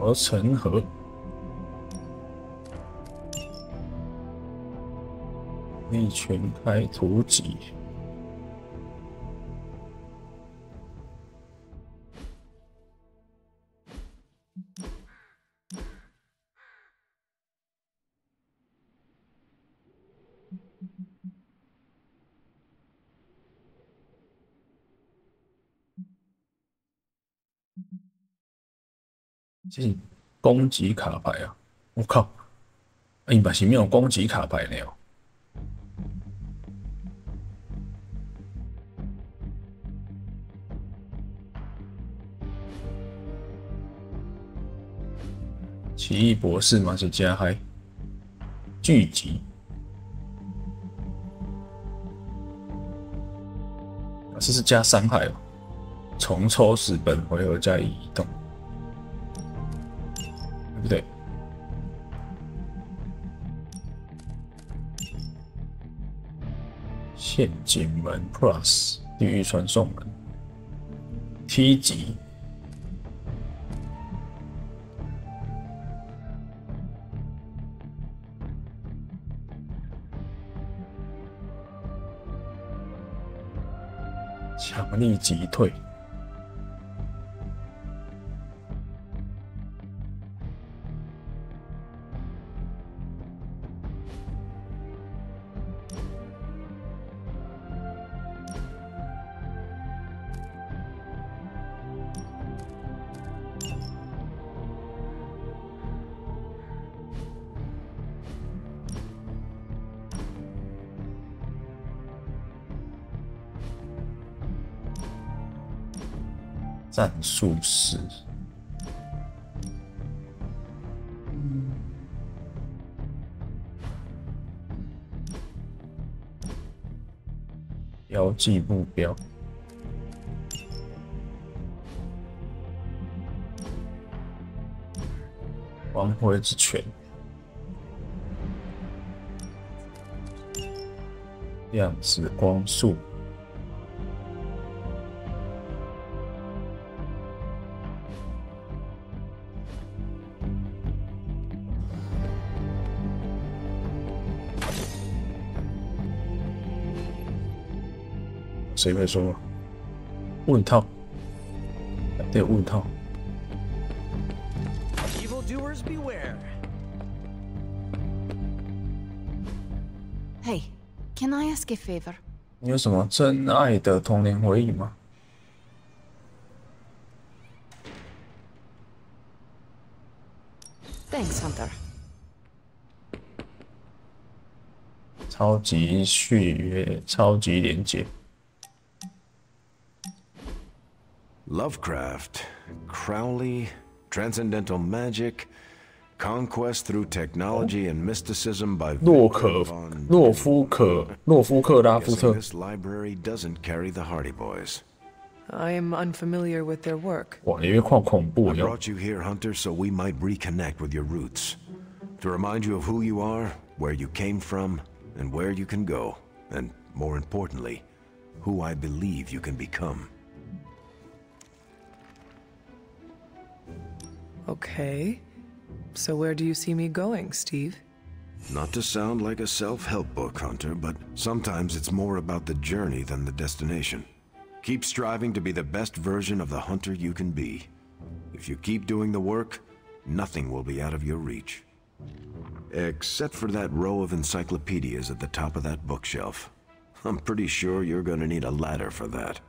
流成河。力全开突击。这是攻击卡牌啊！我靠，你把前面有攻击卡牌呢哦。奇异博士嘛是加嗨，聚集。这是加伤害哦，重抽10本回合加移动。不对，陷阱门 Plus 地狱传送门 T 级，强力击退。战术师。标记目标。光辉之拳。量子光速。谁会说问号？得有问号。Evildoers beware. Hey, can I ask a favor? 你有什么真爱的童年回忆吗？ Thanks, Hunter. 超级续约，超级连结。 Lovecraft, Crowley, transcendental magic, conquest through technology and mysticism by 洛夫克拉夫特。 This library doesn't carry the Hardy Boys. I'm unfamiliar with their work. 哇，里面矿恐怖 I 哟！ brought you here, Hunter, so we might reconnect with your roots. To remind you of who you are, where you came from, and where you can go. And more importantly, who I believe you can become. Okay. So where do you see me going, Steve? Not to sound like a self-help book, Hunter, but sometimes it's more about the journey than the destination. Keep striving to be the best version of the Hunter you can be. If you keep doing the work, nothing will be out of your reach. Except for that row of encyclopedias at the top of that bookshelf. I'm pretty sure you're gonna need a ladder for that.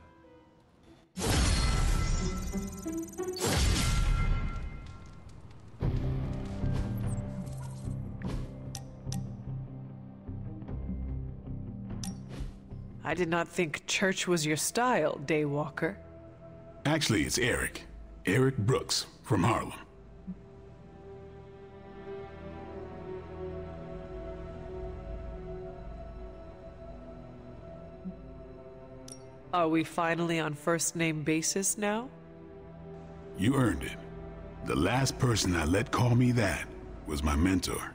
I did not think church was your style, Daywalker. Actually, it's Eric. Eric Brooks from Harlem. Are we finally on first-name basis now? You earned it. The last person I let call me that was my mentor.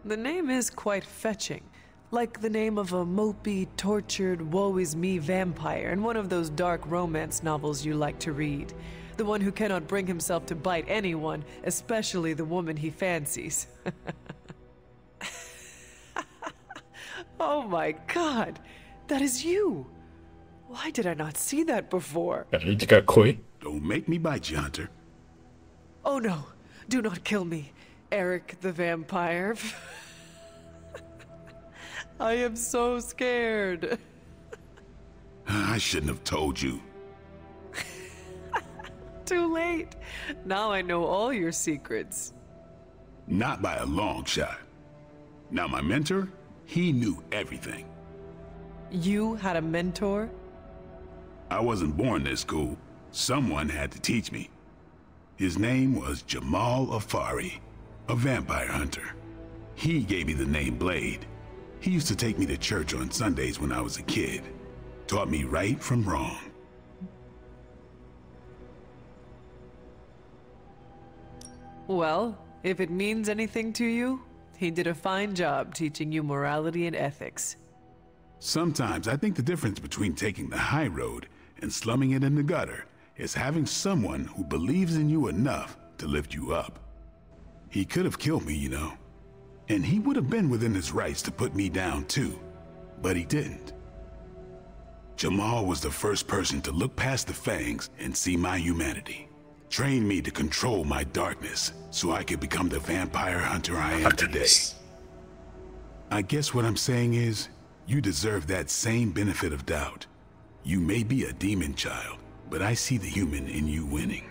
The name is quite fetching. Like the name of a mopey, tortured, woe-is-me vampire in one of those dark romance novels you like to read. The one who cannot bring himself to bite anyone, especially the woman he fancies. Oh my god! That is you! Why did I not see that before? Don't make me bite you, Hunter. Oh no! Do not kill me, Eric the vampire. I am so scared. I shouldn't have told you. Too late. Now I know all your secrets. Not by a long shot. Now my mentor, he knew everything. You had a mentor? I wasn't born this cool. Someone had to teach me. His name was Jamal Afari, a vampire hunter. He gave me the name Blade. He used to take me to church on Sundays when I was a kid. Taught me right from wrong. Well, if it means anything to you, he did a fine job teaching you morality and ethics. Sometimes I think the difference between taking the high road and slumming it in the gutter is having someone who believes in you enough to lift you up. He could have killed me, you know. And he would have been within his rights to put me down too, but he didn't. Jamal was the first person to look past the fangs and see my humanity. Trained me to control my darkness so I could become the vampire hunter I am today. I guess what I'm saying is, you deserve that same benefit of doubt. You may be a demon child, but I see the human in you winning.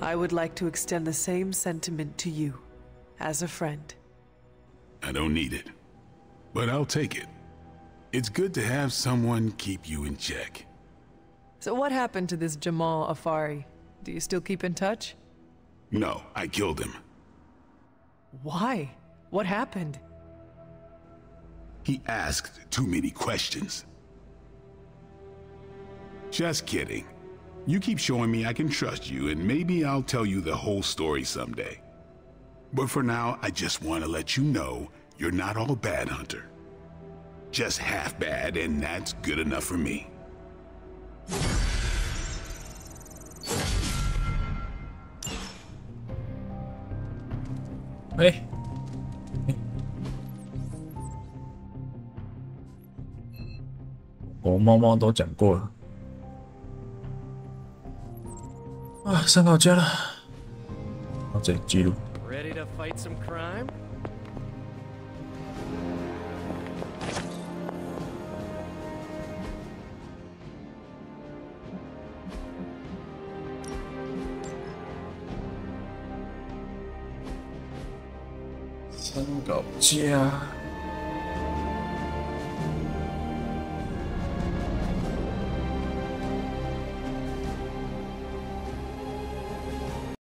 I would like to extend the same sentiment to you, as a friend. I don't need it, but I'll take it. It's good to have someone keep you in check. So what happened to this Jamal Afari? Do you still keep in touch? No, I killed him. Why? What happened? He asked too many questions. Just kidding. You keep showing me I can trust you, and maybe I'll tell you the whole story someday. But for now, I just want to let you know you're not all bad, Hunter. Just half bad, and that's good enough for me. Hey. 我猫猫都讲过了。啊，上到家了。好，这记录。Ready to fight some crime?上到家。